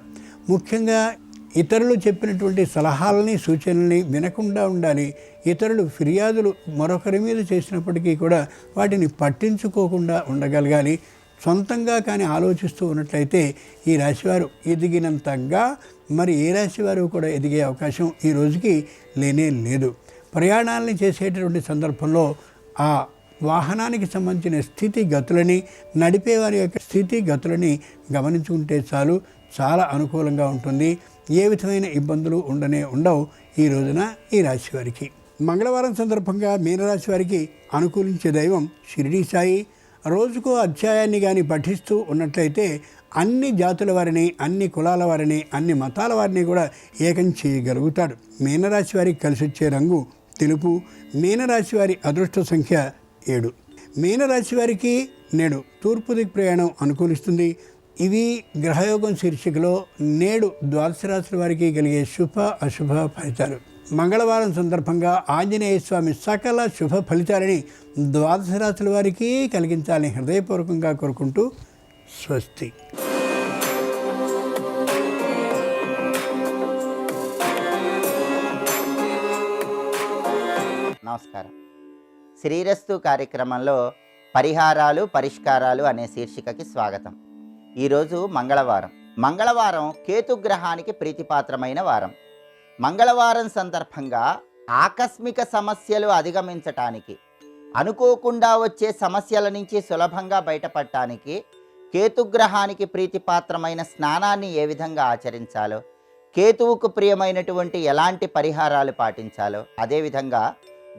S2: ముఖ్యంగా ఇతరులు చెప్పినటువంటి సలహాలని, సూచనల్ని వినకుండా ఉండాలి. ఇతరులు ఫిర్యాదులు మరొకరి మీద చేసినప్పటికీ కూడా వాటిని పట్టించుకోకుండా ఉండగలగాలి. సొంతంగా కానీ ఆలోచిస్తూ ఉన్నట్లయితే ఈ రాశివారు ఎదిగినంతగా మరి ఏ రాశివారు కూడా ఎదిగే అవకాశం ఈ రోజుకి లేనే లేదు. ప్రయాణాలని చేసేటటువంటి సందర్భంలో ఆ వాహనానికి సంబంధించిన స్థితిగతులని, నడిపేవారి యొక్క స్థితిగతులని గమనించుకుంటే చాలు, చాలా అనుకూలంగా ఉంటుంది. ఏ విధమైన ఇబ్బందులు ఉండవు ఈ రోజున ఈ రాశి వారికి. మంగళవారం సందర్భంగా మీనరాశి వారికి అనుకూలించే దైవం షిరిడీ సాయి. రోజుకో అధ్యాయాన్ని కానీ పఠిస్తూ ఉన్నట్లయితే అన్ని జాతుల వారిని, అన్ని కులాల వారిని, అన్ని మతాల వారిని కూడా ఏకం చేయగలుగుతాడు. మీనరాశి వారికి కలిసి వచ్చే రంగు తెలుపు. మీనరాశి వారి అదృష్ట సంఖ్య 7. మీనరాశి వారికి నేడు తూర్పు దిక్కు ప్రయాణం అనుకూలిస్తుంది. ఇవి గ్రహయోగం శీర్షికలో నేడు ద్వాదశ రాశుల వారికి కలిగే శుభ అశుభ ఫలితాలు. మంగళవారం సందర్భంగా ఆంజనేయ స్వామి సకల శుభ ఫలితాలని ద్వాదశ రాశుల వారికి కలిగించాలని హృదయపూర్వకంగా కోరుకుంటూ స్వస్తి.
S3: నమస్కారం. శ్రీరస్తు కార్యక్రమంలో పరిహారాలు పరిష్కారాలు అనే శీర్షికకి స్వాగతం. ఈరోజు మంగళవారం కేతుగ్రహానికి ప్రీతిపాత్రమైన వారం. మంగళవారం సందర్భంగా ఆకస్మిక సమస్యలు అధిగమించటానికి, అనుకోకుండా వచ్చే సమస్యల నుంచి సులభంగా బయటపడటానికి కేతుగ్రహానికి ప్రీతిపాత్రమైన స్నానాన్ని ఏ విధంగా ఆచరించాలో, కేతువుకు ప్రియమైనటువంటి ఎలాంటి పరిహారాలు పాటించాలో, అదేవిధంగా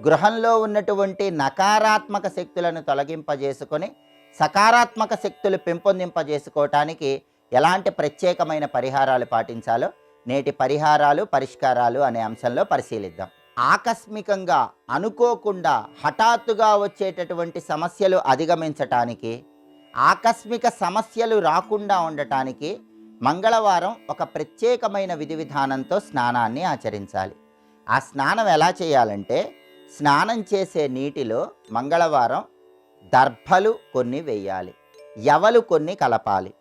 S3: గృహంలో ఉన్నటువంటి నకారాత్మక శక్తులను తొలగింపజేసుకొని సకారాత్మక శక్తులు పెంపొందింపజేసుకోవటానికి ఎలాంటి ప్రత్యేకమైన పరిహారాలు పాటించాలో నేటి పరిహారాలు పరిష్కారాలు అనే అంశంలో పరిశీలిద్దాం. ఆకస్మికంగా, అనుకోకుండా, హఠాత్తుగా వచ్చేటటువంటి సమస్యలు అధిగమించటానికి, ఆకస్మిక సమస్యలు రాకుండా ఉండటానికి మంగళవారం ఒక ప్రత్యేకమైన విధి విధానంతో స్నానాన్ని ఆచరించాలి. ఆ స్నానం ఎలా చేయాలంటే, స్నానం చేసే నీటిలో మంగళవారం దర్భలు కొన్ని వేయాలి, యవలు కొన్ని కలపాలి,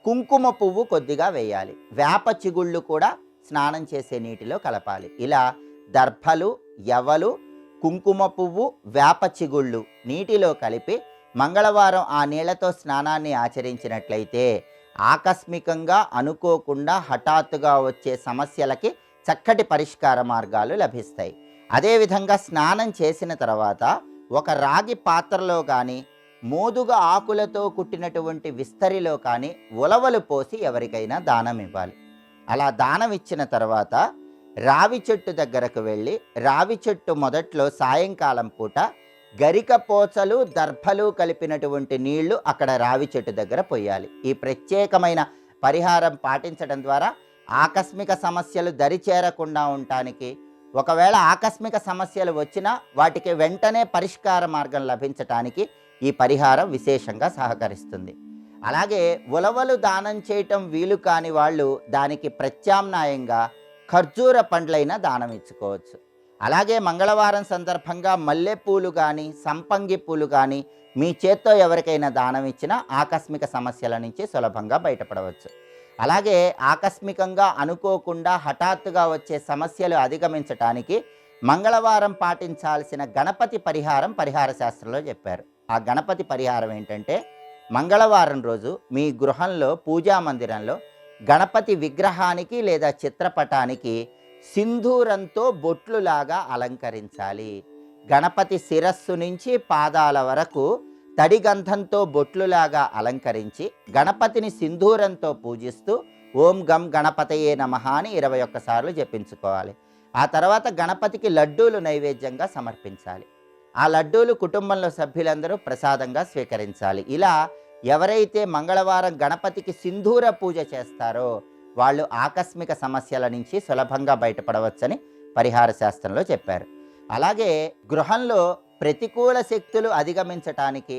S3: కుంకుమ పువ్వు కొద్దిగా వేయాలి, వేప చిగుళ్ళు కూడా స్నానం చేసే నీటిలో కలపాలి. ఇలా దర్భలు, యవలు, కుంకుమ పువ్వు, వేప చిగుళ్ళు నీటిలో కలిపి మంగళవారం ఆ నీళ్లతో స్నానాన్ని ఆచరించినట్లయితే ఆకస్మికంగా, అనుకోకుండా, హఠాత్తుగా వచ్చే సమస్యలకి చక్కటి పరిష్కార మార్గాలు లభిస్తాయి. అదేవిధంగా స్నానం చేసిన తర్వాత ఒక రాగి పాత్రలో కానీ, మోదుగ ఆకులతో కుట్టినటువంటి విస్తరిలో కానీ ఉలవలు పోసి ఎవరికైనా దానం ఇవ్వాలి. అలా దానం ఇచ్చిన తర్వాత రావి చెట్టు దగ్గరకు వెళ్ళి, రావి చెట్టు మొదట్లో సాయంకాలం పూట గరిక పోచలు, దర్భలు కలిపినటువంటి నీళ్లు అక్కడ రావి చెట్టు దగ్గర పోయాలి. ఈ ప్రత్యేకమైన పరిహారం పాటించడం ద్వారా ఆకస్మిక సమస్యలు దరిచేరకుండా ఉండటానికి, ఒకవేళ ఆకస్మిక సమస్యలు వచ్చినా వాటికి వెంటనే పరిష్కార మార్గం లభించటానికి ఈ పరిహారం విశేషంగా సహకరిస్తుంది. అలాగే ఉలవలు దానం చేయటం వీలు కాని వాళ్ళు దానికి ప్రత్యామ్నాయంగా ఖర్జూర పండ్లైనా దానం ఇచ్చుకోవచ్చు. అలాగే మంగళవారం సందర్భంగా మల్లెపూలు కానీ, సంపంగి పూలు కానీ మీ చేత్తో ఎవరికైనా దానం ఇచ్చినా ఆకస్మిక సమస్యల నుంచి సులభంగా బయటపడవచ్చు. అలాగే ఆకస్మికంగా, అనుకోకుండా, హఠాత్తుగా వచ్చే సమస్యలు అధిగమించటానికి మంగళవారం పాటించాల్సిన గణపతి పరిహారం పరిహార శాస్త్రంలో చెప్పారు. ఆ గణపతి పరిహారం ఏంటంటే, మంగళవారం రోజు మీ గృహంలో, పూజా మందిరంలో గణపతి విగ్రహానికి లేదా చిత్రపటానికి సింధూరంతో బొట్లులాగా అలంకరించాలి. గణపతి శిరస్సు నుంచి పాదాల వరకు తడి గంధంతో బొట్లులాగా అలంకరించి గణపతిని సింధూరంతో పూజిస్తూ ఓం గం గణపతయే నమః అని 21 సార్లు జపించుకోవాలి. ఆ తర్వాత గణపతికి లడ్డూలు నైవేద్యంగా సమర్పించాలి. ఆ లడ్డూలు కుటుంబంలో సభ్యులందరూ ప్రసాదంగా స్వీకరించాలి. ఇలా ఎవరైతే మంగళవారం గణపతికి సింధూర పూజ చేస్తారో వాళ్ళు ఆకస్మిక సమస్యల నుంచి సులభంగా బయటపడవచ్చని పరిహార శాస్త్రంలో చెప్పారు. అలాగే గృహంలో ప్రతికూల శక్తులు అధిగమించటానికి,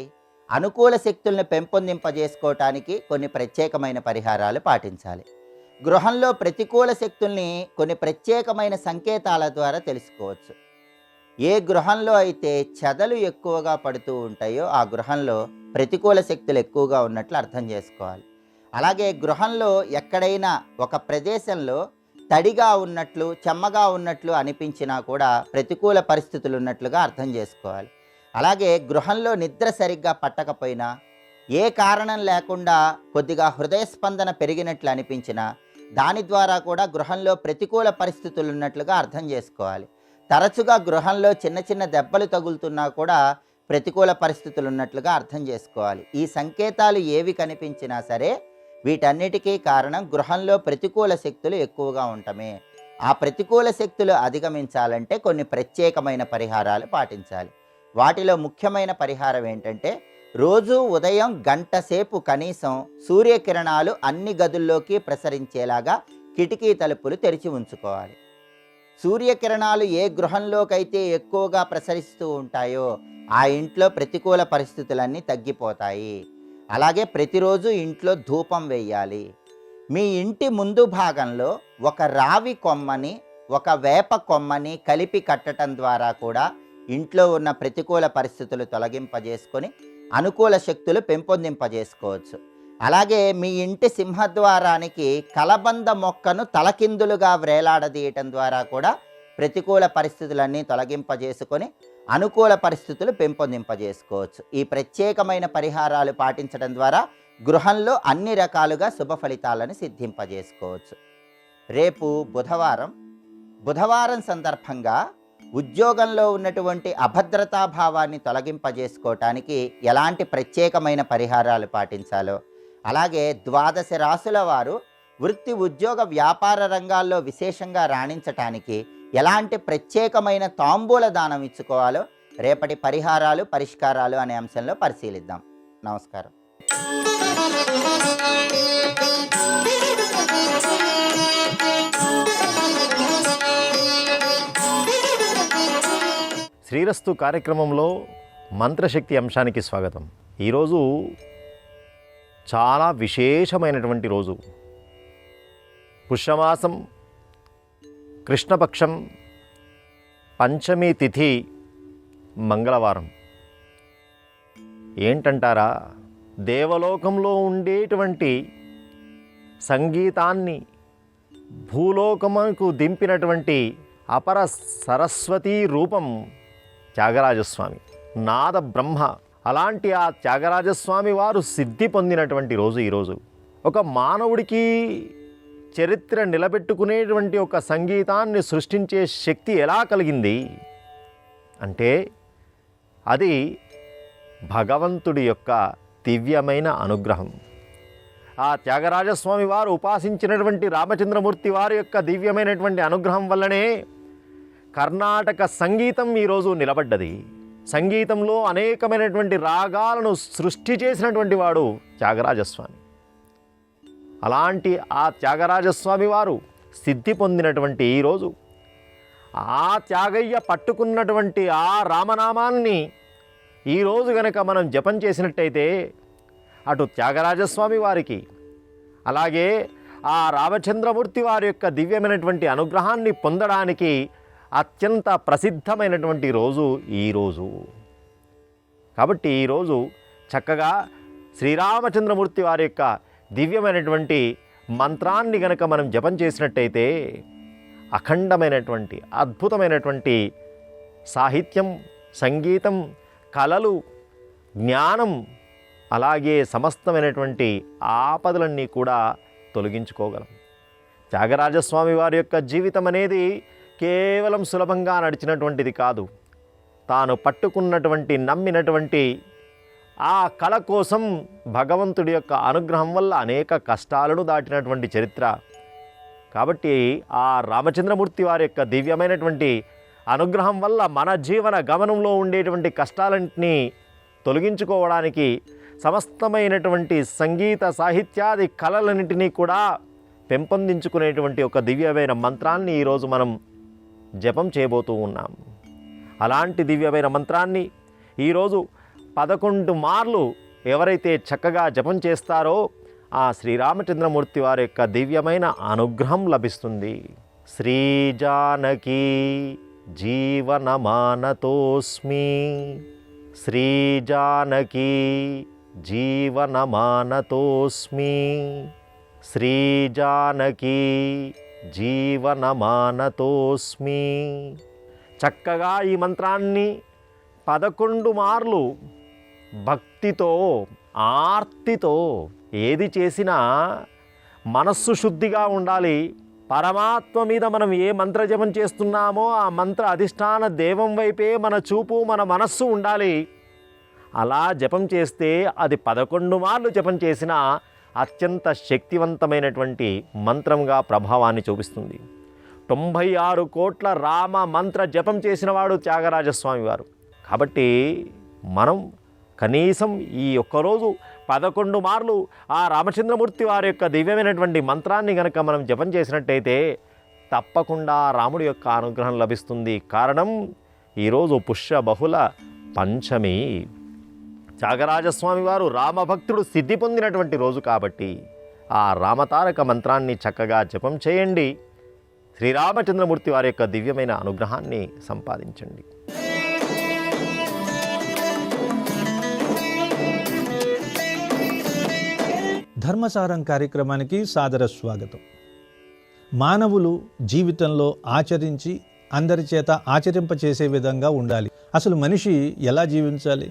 S3: అనుకూల శక్తులను పెంపొందింపజేసుకోవటానికి కొన్ని ప్రత్యేకమైన పరిహారాలు పాటించాలి. గృహంలో ప్రతికూల శక్తుల్ని కొన్ని ప్రత్యేకమైన సంకేతాల ద్వారా తెలుసుకోవచ్చు. ఏ గృహంలో అయితే చెదలు ఎక్కువగా పడుతూ ఉంటాయో ఆ గృహంలో ప్రతికూల శక్తులు ఎక్కువగా ఉన్నట్లు అర్థం చేసుకోవాలి. అలాగే గృహంలో ఎక్కడైనా ఒక ప్రదేశంలో తడిగా ఉన్నట్లు, చెమ్మగా ఉన్నట్లు అనిపించినా కూడా ప్రతికూల పరిస్థితులు ఉన్నట్లుగా అర్థం చేసుకోవాలి. అలాగే గృహంలో నిద్ర సరిగ్గా పట్టకపోయినా, ఏ కారణం లేకుండా కొద్దిగా హృదయ స్పందన పెరిగినట్లు అనిపించినా దాని ద్వారా కూడా గృహంలో ప్రతికూల పరిస్థితులు ఉన్నట్లుగా అర్థం చేసుకోవాలి. తరచుగా గృహంలో చిన్న చిన్న దెబ్బలు తగులుతున్నా కూడా ప్రతికూల పరిస్థితులు ఉన్నట్లుగా అర్థం చేసుకోవాలి. ఈ సంకేతాలు ఏవి కనిపించినా సరే వీటన్నిటికీ కారణం గృహంలో ప్రతికూల శక్తులు ఎక్కువగా ఉండటమే. ఆ ప్రతికూల శక్తులు అధిగమించాలంటే కొన్ని ప్రత్యేకమైన పరిహారాలు పాటించాలి. వాటిలో ముఖ్యమైన పరిహారం ఏంటంటే, రోజు ఉదయం గంట సేపు కనీసం సూర్యకిరణాలు అన్ని గదుల్లోకి ప్రసరించేలాగా కిటికీ తలుపులు తెరిచి ఉంచుకోవాలి. సూర్యకిరణాలు ఏ గృహంలోకైతే ఎక్కువగా ప్రసరిస్తూ ఉంటాయో ఆ ఇంట్లో ప్రతికూల పరిస్థితులన్నీ తగ్గిపోతాయి. అలాగే ప్రతిరోజు ఇంట్లో ధూపం వేయాలి. మీ ఇంటి ముందు భాగంలో ఒక రావి కొమ్మని, ఒక వేప కొమ్మని కలిపి కట్టడం ద్వారా కూడా ఇంట్లో ఉన్న ప్రతికూల పరిస్థితులు తొలగింపజేసుకొని అనుకూల శక్తులు పెంపొందింపజేసుకోవచ్చు. అలాగే మీ ఇంటి సింహద్వారానికి కలబంద మొక్కను తలకిందులుగా వ్రేలాడదీయటం ద్వారా కూడా ప్రతికూల పరిస్థితులన్నీ తొలగింపజేసుకొని అనుకూల పరిస్థితులు పెంపొందింపజేసుకోవచ్చు. ఈ ప్రత్యేకమైన పరిహారాలు పాటించడం ద్వారా గృహంలో అన్ని రకాలుగా శుభ ఫలితాలను సిద్ధింపజేసుకోవచ్చు. రేపు బుధవారం సందర్భంగా ఉద్యోగంలో ఉన్నటువంటి అభద్రతాభావాన్ని తొలగింపజేసుకోవటానికి ఎలాంటి ప్రత్యేకమైన పరిహారాలు పాటించాలో, అలాగే 12 రాశుల వారు వృత్తి, ఉద్యోగ, వ్యాపార రంగాల్లో విశేషంగా రాణించటానికి ఎలాంటి ప్రత్యేకమైన తాంబూల దానం ఇచ్చుకోవాలో రేపటి పరిహారాలు, పరిష్కారాలు అనే అంశంలో పరిశీలిద్దాం. నమస్కారం.
S4: శ్రీరస్తు కార్యక్రమంలో మంత్రశక్తి అంశానికి స్వాగతం. ఈరోజు చాలా విశేషమైనటువంటి రోజు. పుష్యమాసం కృష్ణపక్షం పంచమి తిథి మంగళవారం. ఏంటంటారా, దేవలోకంలో ఉండేటువంటి సంగీతాన్ని భూలోకముకు దింపినటువంటి అపర సరస్వతీ రూపం త్యాగరాజస్వామి, నాద బ్రహ్మ. అలాంటి ఆ త్యాగరాజస్వామి వారు సిద్ధి పొందినటువంటి రోజు ఈరోజు. ఒక మానవుడికి చరిత్ర నిలబెట్టుకునేటువంటి ఒక సంగీతాన్ని సృష్టించే శక్తి ఎలా కలిగింది అంటే అది భగవంతుడి యొక్క దివ్యమైన అనుగ్రహం. ఆ త్యాగరాజస్వామి వారు ఉపాసించినటువంటి రామచంద్రమూర్తి వారి యొక్క దివ్యమైనటువంటి అనుగ్రహం వల్లనే కర్ణాటక సంగీతం ఈరోజు నిలబడ్డది. సంగీతంలో అనేకమైనటువంటి రాగాలను సృష్టి చేసినటువంటి వాడు త్యాగరాజస్వామి. అలాంటి ఆ త్యాగరాజస్వామి వారు సిద్ధి పొందినటువంటి ఈరోజు ఆ త్యాగయ్య పట్టుకున్నటువంటి ఆ రామనామాన్ని ఈరోజు గనక మనం జపం చేసినట్టయితే అటు త్యాగరాజస్వామి వారికి, అలాగే ఆ రామచంద్రమూర్తి వారి యొక్క దివ్యమైనటువంటి అనుగ్రహాన్ని పొందడానికి అత్యంత ప్రసిద్ధమైనటువంటి రోజు ఈరోజు. కాబట్టి ఈరోజు చక్కగా శ్రీరామచంద్రమూర్తి వారి యొక్క దివ్యమైనటువంటి మంత్రాన్ని గనక మనం జపం చేసినట్టయితే అఖండమైనటువంటి అద్భుతమైనటువంటి సాహిత్యం, సంగీతం, కళలు, జ్ఞానం, అలాగే సమస్తమైనటువంటి ఆపదలన్నీ కూడా తొలగించుకోగలం. త్యాగరాజస్వామి వారి యొక్క జీవితం అనేది కేవలం సులభంగా నడిచినటువంటిది కాదు. తాను పట్టుకున్నటువంటి, నమ్మినటువంటి ఆ కళ కోసం భగవంతుడి యొక్క అనుగ్రహం వల్ల అనేక కష్టాలను దాటినటువంటి చరిత్ర. కాబట్టి ఆ రామచంద్రమూర్తి వారి యొక్క దివ్యమైనటువంటి అనుగ్రహం వల్ల మన జీవన గమనంలో ఉండేటువంటి కష్టాలన్నింటినీ తొలగించుకోవడానికి సమస్తమైనటువంటి సంగీత, సాహిత్యాది కళలన్నింటినీ కూడా పెంపొందించుకునేటువంటి ఒక దివ్యమైన మంత్రాన్ని ఈరోజు మనం జపం చేయబోతూ ఉన్నాం. అలాంటి దివ్యమైన మంత్రాన్ని ఈరోజు 11 మార్లు ఎవరైతే చక్కగా జపం చేస్తారో ఆ శ్రీరామచంద్రమూర్తి వారి యొక్క దివ్యమైన అనుగ్రహం లభిస్తుంది. శ్రీజానకీ జీవనమానతోస్మి, శ్రీజానకీ జీవనమానతోస్మి, శ్రీజానకీ జీవనమానతోస్మి. చక్కగా ఈ మంత్రాన్ని 11 మార్లు భక్తితో ఆర్తితో ఏది చేసినా మనస్సు శుద్ధిగా ఉండాలి. పరమాత్మ మీద మనం ఏ మంత్ర జపం చేస్తున్నామో ఆ మంత్ర అధిష్టాన దేవం వైపే మన చూపు మన మనస్సు ఉండాలి. అలా జపం చేస్తే అది 11 మార్లు జపం చేసినా అత్యంత శక్తివంతమైనటువంటి మంత్రంగా ప్రభావాన్ని చూపిస్తుంది. 96 కోట్ల రామ మంత్ర జపం చేసినవాడు త్యాగరాజస్వామి వారు. కాబట్టి మనం కనీసం ఈ ఒక్కరోజు 11 మార్లు ఆ రామచంద్రమూర్తి వారి యొక్క దివ్యమైనటువంటి మంత్రాన్ని గనక మనం జపం చేసినట్టయితే తప్పకుండా రాముడి యొక్క అనుగ్రహం లభిస్తుంది. కారణం ఈరోజు పుష్య బహుళ పంచమి, త్యాగరాజస్వామి వారు రామభక్తుడు సిద్ధి పొందినటువంటి రోజు కాబట్టి ఆ రామతారక మంత్రాన్ని చక్కగా జపం చేయండి. శ్రీరామచంద్రమూర్తి వారి యొక్క దివ్యమైన అనుగ్రహాన్ని సంపాదించండి.
S5: ధర్మసారం కార్యక్రమానికి సాదర స్వాగతం. మానవులు జీవితంలో ఆచరించి అందరి చేత ఆచరింపచేసే విధంగా ఉండాలి. అసలు మనిషి ఎలా జీవించాలి?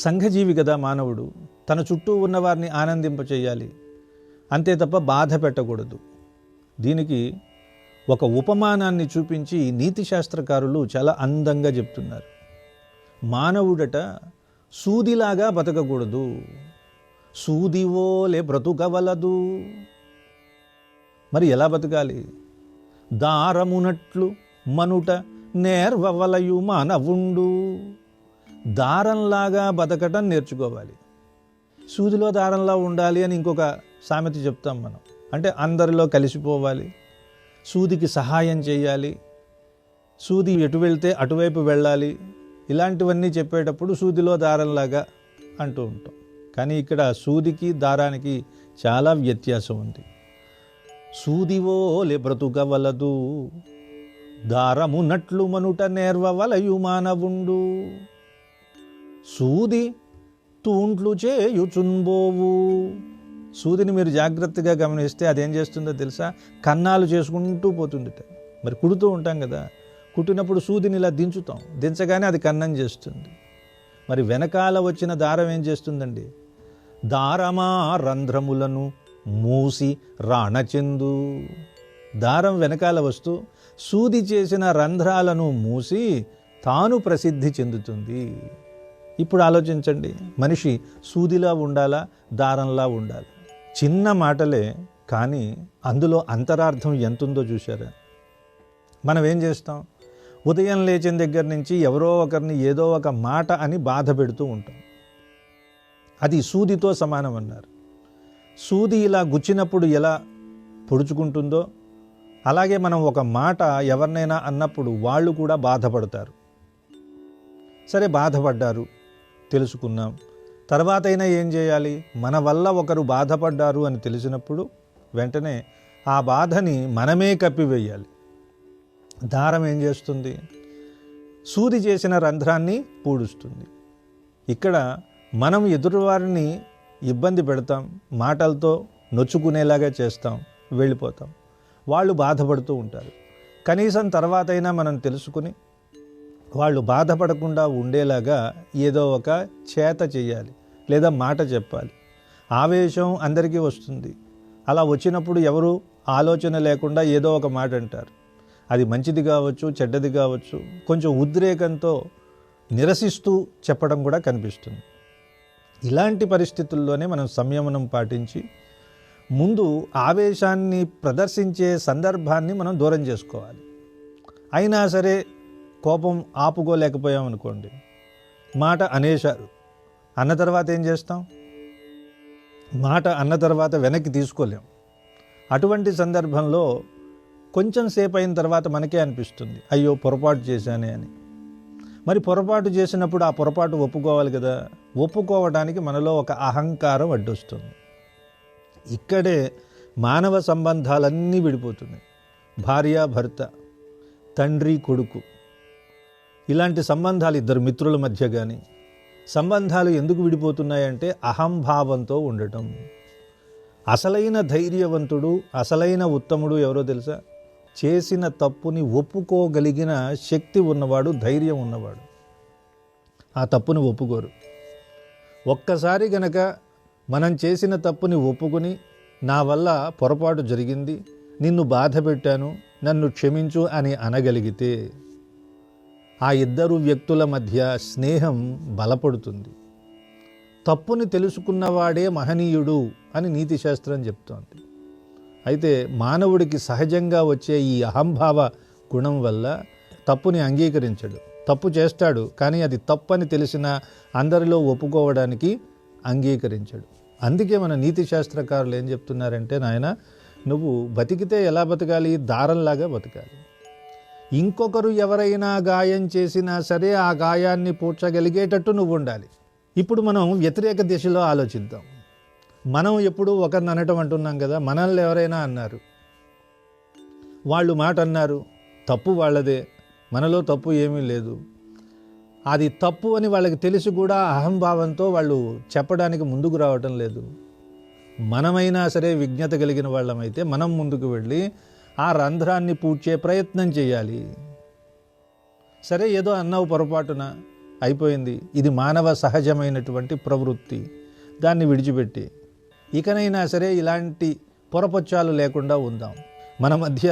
S5: సంఘజీవి కదా మానవుడు. తన చుట్టూ ఉన్నవారిని ఆనందింపచేయాలి, అంతే తప్ప బాధ పెట్టకూడదు. దీనికి ఒక ఉపమానాన్ని చూపించి నీతి శాస్త్రకారులు చాలా అందంగా చెప్తున్నారు. మానవుడట సూదిలాగా బతకకూడదు, సూదివోలే బ్రతుకవలదు. మరి ఎలా బతకాలి? దారమునట్లు మనుట నేర్వవలయు మానవుండు. దారంలాగా బతకటం నేర్చుకోవాలి. సూదిలో దారంలా ఉండాలి అని ఇంకొక సామెత చెప్తాం మనం. అంటే అందరిలో కలిసిపోవాలి, సూదికి సహాయం చేయాలి, సూది ఎటు వెళ్తే అటువైపు వెళ్ళాలి. ఇలాంటివన్నీ చెప్పేటప్పుడు సూదిలో దారంలాగా అంటూ ఉంటాం. కానీ ఇక్కడ సూదికి దారానికి చాలా వ్యత్యాసం ఉంది. సూదివోలే బ్రతుకవలదు, దారమునట్లు మనుట నేర్వవలయు మానవుండు. సూది తూంట్లు చేయుచున్బోవు. సూదిని మీరు జాగ్రత్తగా గమనిస్తే అదేం చేస్తుందో తెలుసా? కన్నాలు చేసుకుంటూ పోతుందిట. మరి కుడుతూ ఉంటాం కదా, కుట్టినప్పుడు సూదిని ఇలా దించుతాం, దించగానే అది కన్నం చేస్తుంది. మరి వెనకాల వచ్చిన దారం ఏం చేస్తుందండి? దారమా రంధ్రములను మూసి రాణచెందు. దారం వెనకాల వస్తూ సూది చేసిన రంధ్రాలను మూసి తాను ప్రసిద్ధి చెందుతుంది. ఇప్పుడు ఆలోచించండి, మనిషి సూదిలా ఉండాలా, దారంలా ఉండాలి? చిన్న మాటలే, కానీ అందులో అంతరార్థం ఎంతుందో చూశారా? మనం ఏం చేస్తాం? ఉదయం లేచిన దగ్గర నుంచి ఎవరో ఒకరిని ఏదో ఒక మాట అని బాధ పెడుతూ ఉంటాం. అది సూదితో సమానం అన్నారు. సూది ఇలా గుచ్చినప్పుడు ఎలా పొడుచుకుంటుందో అలాగే మనం ఒక మాట ఎవరినైనా అన్నప్పుడు వాళ్ళు కూడా బాధపడతారు. సరే, బాధపడ్డారు, తెలుసుకున్నాం. తర్వాత అయినా ఏం చేయాలి? మన వల్ల ఒకరు బాధపడ్డారు అని తెలిసినప్పుడు వెంటనే ఆ బాధని మనమే కప్పివేయాలి. దారం ఏం చేస్తుంది? సూది చేసిన రంధ్రాన్ని పూడుస్తుంది. ఇక్కడ మనం ఎదురువారిని ఇబ్బంది పెడతాం, మాటలతో నొచ్చుకునేలాగా చేస్తాం, వెళ్ళిపోతాం. వాళ్ళు బాధపడుతూ ఉంటారు. కనీసం తర్వాతైనా మనం తెలుసుకుని వాళ్ళు బాధపడకుండా ఉండేలాగా ఏదో ఒక చేత చేయాలి, లేదా మాట చెప్పాలి. ఆవేశం అందరికీ వస్తుంది. అలా వచ్చినప్పుడు ఎవరు ఆలోచన లేకుండా ఏదో ఒక మాట అంటారు. అది మంచిది కావచ్చు, చెడ్డది కావచ్చు. కొంచెం ఉద్రేకంతో నిరసిస్తూ చెప్పడం కూడా కనిపిస్తుంది. ఇలాంటి పరిస్థితుల్లోనే మనం సంయమనం పాటించి ముందు ఆవేశాన్ని ప్రదర్శించే సందర్భాన్ని మనం దూరం చేసుకోవాలి. అయినా సరే కోపం ఆపుకోలేకపోయామనుకోండి, మాట అనేశారు, అన్న తర్వాత ఏం చేస్తాం? మాట అన్న తర్వాత వెనక్కి తీసుకోలేం. అటువంటి సందర్భంలో కొంచెం సేపు అయిన తర్వాత మనకే అనిపిస్తుంది, అయ్యో పొరపాటు చేశానే అని. మరి పొరపాటు చేసినప్పుడు ఆ పొరపాటు ఒప్పుకోవాలి కదా. ఒప్పుకోవడానికి మనలో ఒక అహంకారం అడ్డొస్తుంది. ఇక్కడే మానవ సంబంధాలన్నీ విడిపోతున్నాయి. భార్య భర్త, తండ్రి కొడుకు, ఇలాంటి సంబంధాలు, ఇద్దరు మిత్రుల మధ్య కానీ సంబంధాలు ఎందుకు విడిపోతున్నాయంటే అహంభావంతో ఉండటం. అసలైన ధైర్యవంతుడు, అసలైన ఉత్తముడు ఎవరో తెలుసా? చేసిన తప్పుని ఒప్పుకోగలిగిన శక్తి ఉన్నవాడు, ధైర్యం ఉన్నవాడు. ఆ తప్పుని ఒప్పుకోరు. ఒక్కసారి గనక మనం చేసిన తప్పుని ఒప్పుకొని, నా వల్ల పొరపాటు జరిగింది, నిన్ను బాధ పెట్టాను, నన్ను క్షమించు అని అనగలిగితే ఆ ఇద్దరు వ్యక్తుల మధ్య స్నేహం బలపడుతుంది. తప్పుని తెలుసుకున్నవాడే మహనీయుడు అని నీతి శాస్త్రం చెప్తోంది. అయితే మానవుడికి సహజంగా వచ్చే ఈ అహంభావ గుణం వల్ల తప్పుని అంగీకరించడు. తప్పు చేస్తాడు, కానీ అది తప్పని తెలిసిన అందరిలో ఒప్పుకోవడానికి అంగీకరించడు. అందుకే మన నీతి శాస్త్రకారులు ఏం చెప్తున్నారంటే, నాయన నువ్వు బతికితే ఎలా బతకాలి? దారంలాగా బతకాలి. ఇంకొకరు ఎవరైనా గాయం చేసినా సరే ఆ గాయాన్ని పూడ్చగలిగేటట్టు నువ్వు ఉండాలి. ఇప్పుడు మనం వ్యతిరేక దిశలో ఆలోచిద్దాం. మనం ఎప్పుడు ఒకరిని అనటం అంటున్నాం కదా. మనల్ని ఎవరైనా అన్నారు, వాళ్ళు మాట అన్నారు, తప్పు వాళ్ళదే, మనలో తప్పు ఏమీ లేదు. అది తప్పు అని వాళ్ళకి తెలిసి కూడా అహంభావంతో వాళ్ళు చెప్పడానికి ముందుకు రావటం లేదు. మనమైనా సరే విజ్ఞత కలిగిన వాళ్ళమైతే మనం ముందుకు వెళ్ళి ఆ రంధ్రాన్ని పూడ్చే ప్రయత్నం చేయాలి. సరే ఏదో అన్నావు పొరపాటున, అయిపోయింది. ఇది మానవ సహజమైనటువంటి ప్రవృత్తి. దాన్ని విడిచిపెట్టి ఇకనైనా సరే ఇలాంటి పొరపచ్చాలు లేకుండా ఉందాం. మన మధ్య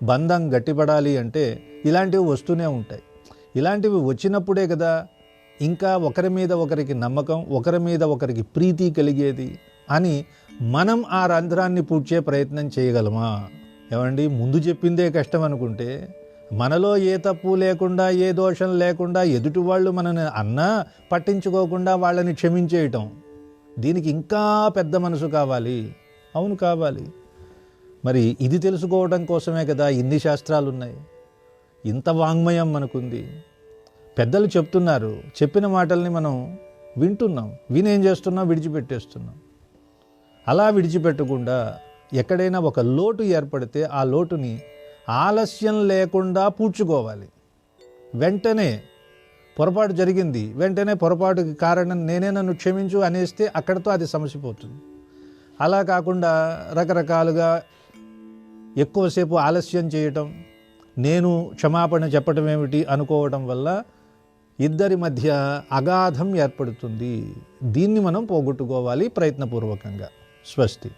S5: బంధం గట్టిపడాలి అంటే ఇలాంటివి వస్తూనే ఉంటాయి. ఇలాంటివి వచ్చినప్పుడే కదా ఇంకా ఒకరి మీద ఒకరికి నమ్మకం, ఒకరి మీద ఒకరికి ప్రీతి కలిగేది అని మనం ఆ రంధ్రాన్ని పూడ్చే ప్రయత్నం చేయగలమా? ఏమండి, ముందు చెప్పిందే కష్టం అనుకుంటే, మనలో ఏ తప్పు లేకుండా, ఏ దోషం లేకుండా ఎదుటి వాళ్ళు మనని అన్నా పట్టించుకోకుండా వాళ్ళని క్షమించేయటం, దీనికి ఇంకా పెద్ద మనసు కావాలి. అవును, కావాలి. మరి ఇది తెలుసుకోవడం కోసమే కదా ఇన్ని శాస్త్రాలు ఉన్నాయి, ఇంత వాంగ్మయం మనకుంది. పెద్దలు చెప్తున్నారు, చెప్పిన మాటల్ని మనం వింటున్నాం, వినేం చేస్తున్నాం? విడిచిపెట్టేస్తున్నాం. అలా విడిచిపెట్టకుండా ఎక్కడైనా ఒక లోటు ఏర్పడితే ఆ లోటుని ఆలస్యం లేకుండా పూడ్చుకోవాలి. వెంటనే పొరపాటు జరిగింది, వెంటనే పొరపాటుకి కారణం నేనే, నన్ను క్షమించు అనేస్తే అక్కడితో అది సమసిపోతుంది. అలా కాకుండా రకరకాలుగా ఎక్కువసేపు ఆలస్యం చేయటం, నేను క్షమాపణ చెప్పటం ఏమిటి అనుకోవటం వల్ల ఇద్దరి మధ్య అగాధం ఏర్పడుతుంది. దీన్ని మనం పోగొట్టుకోవాలి ప్రయత్నపూర్వకంగా. స్వస్తి.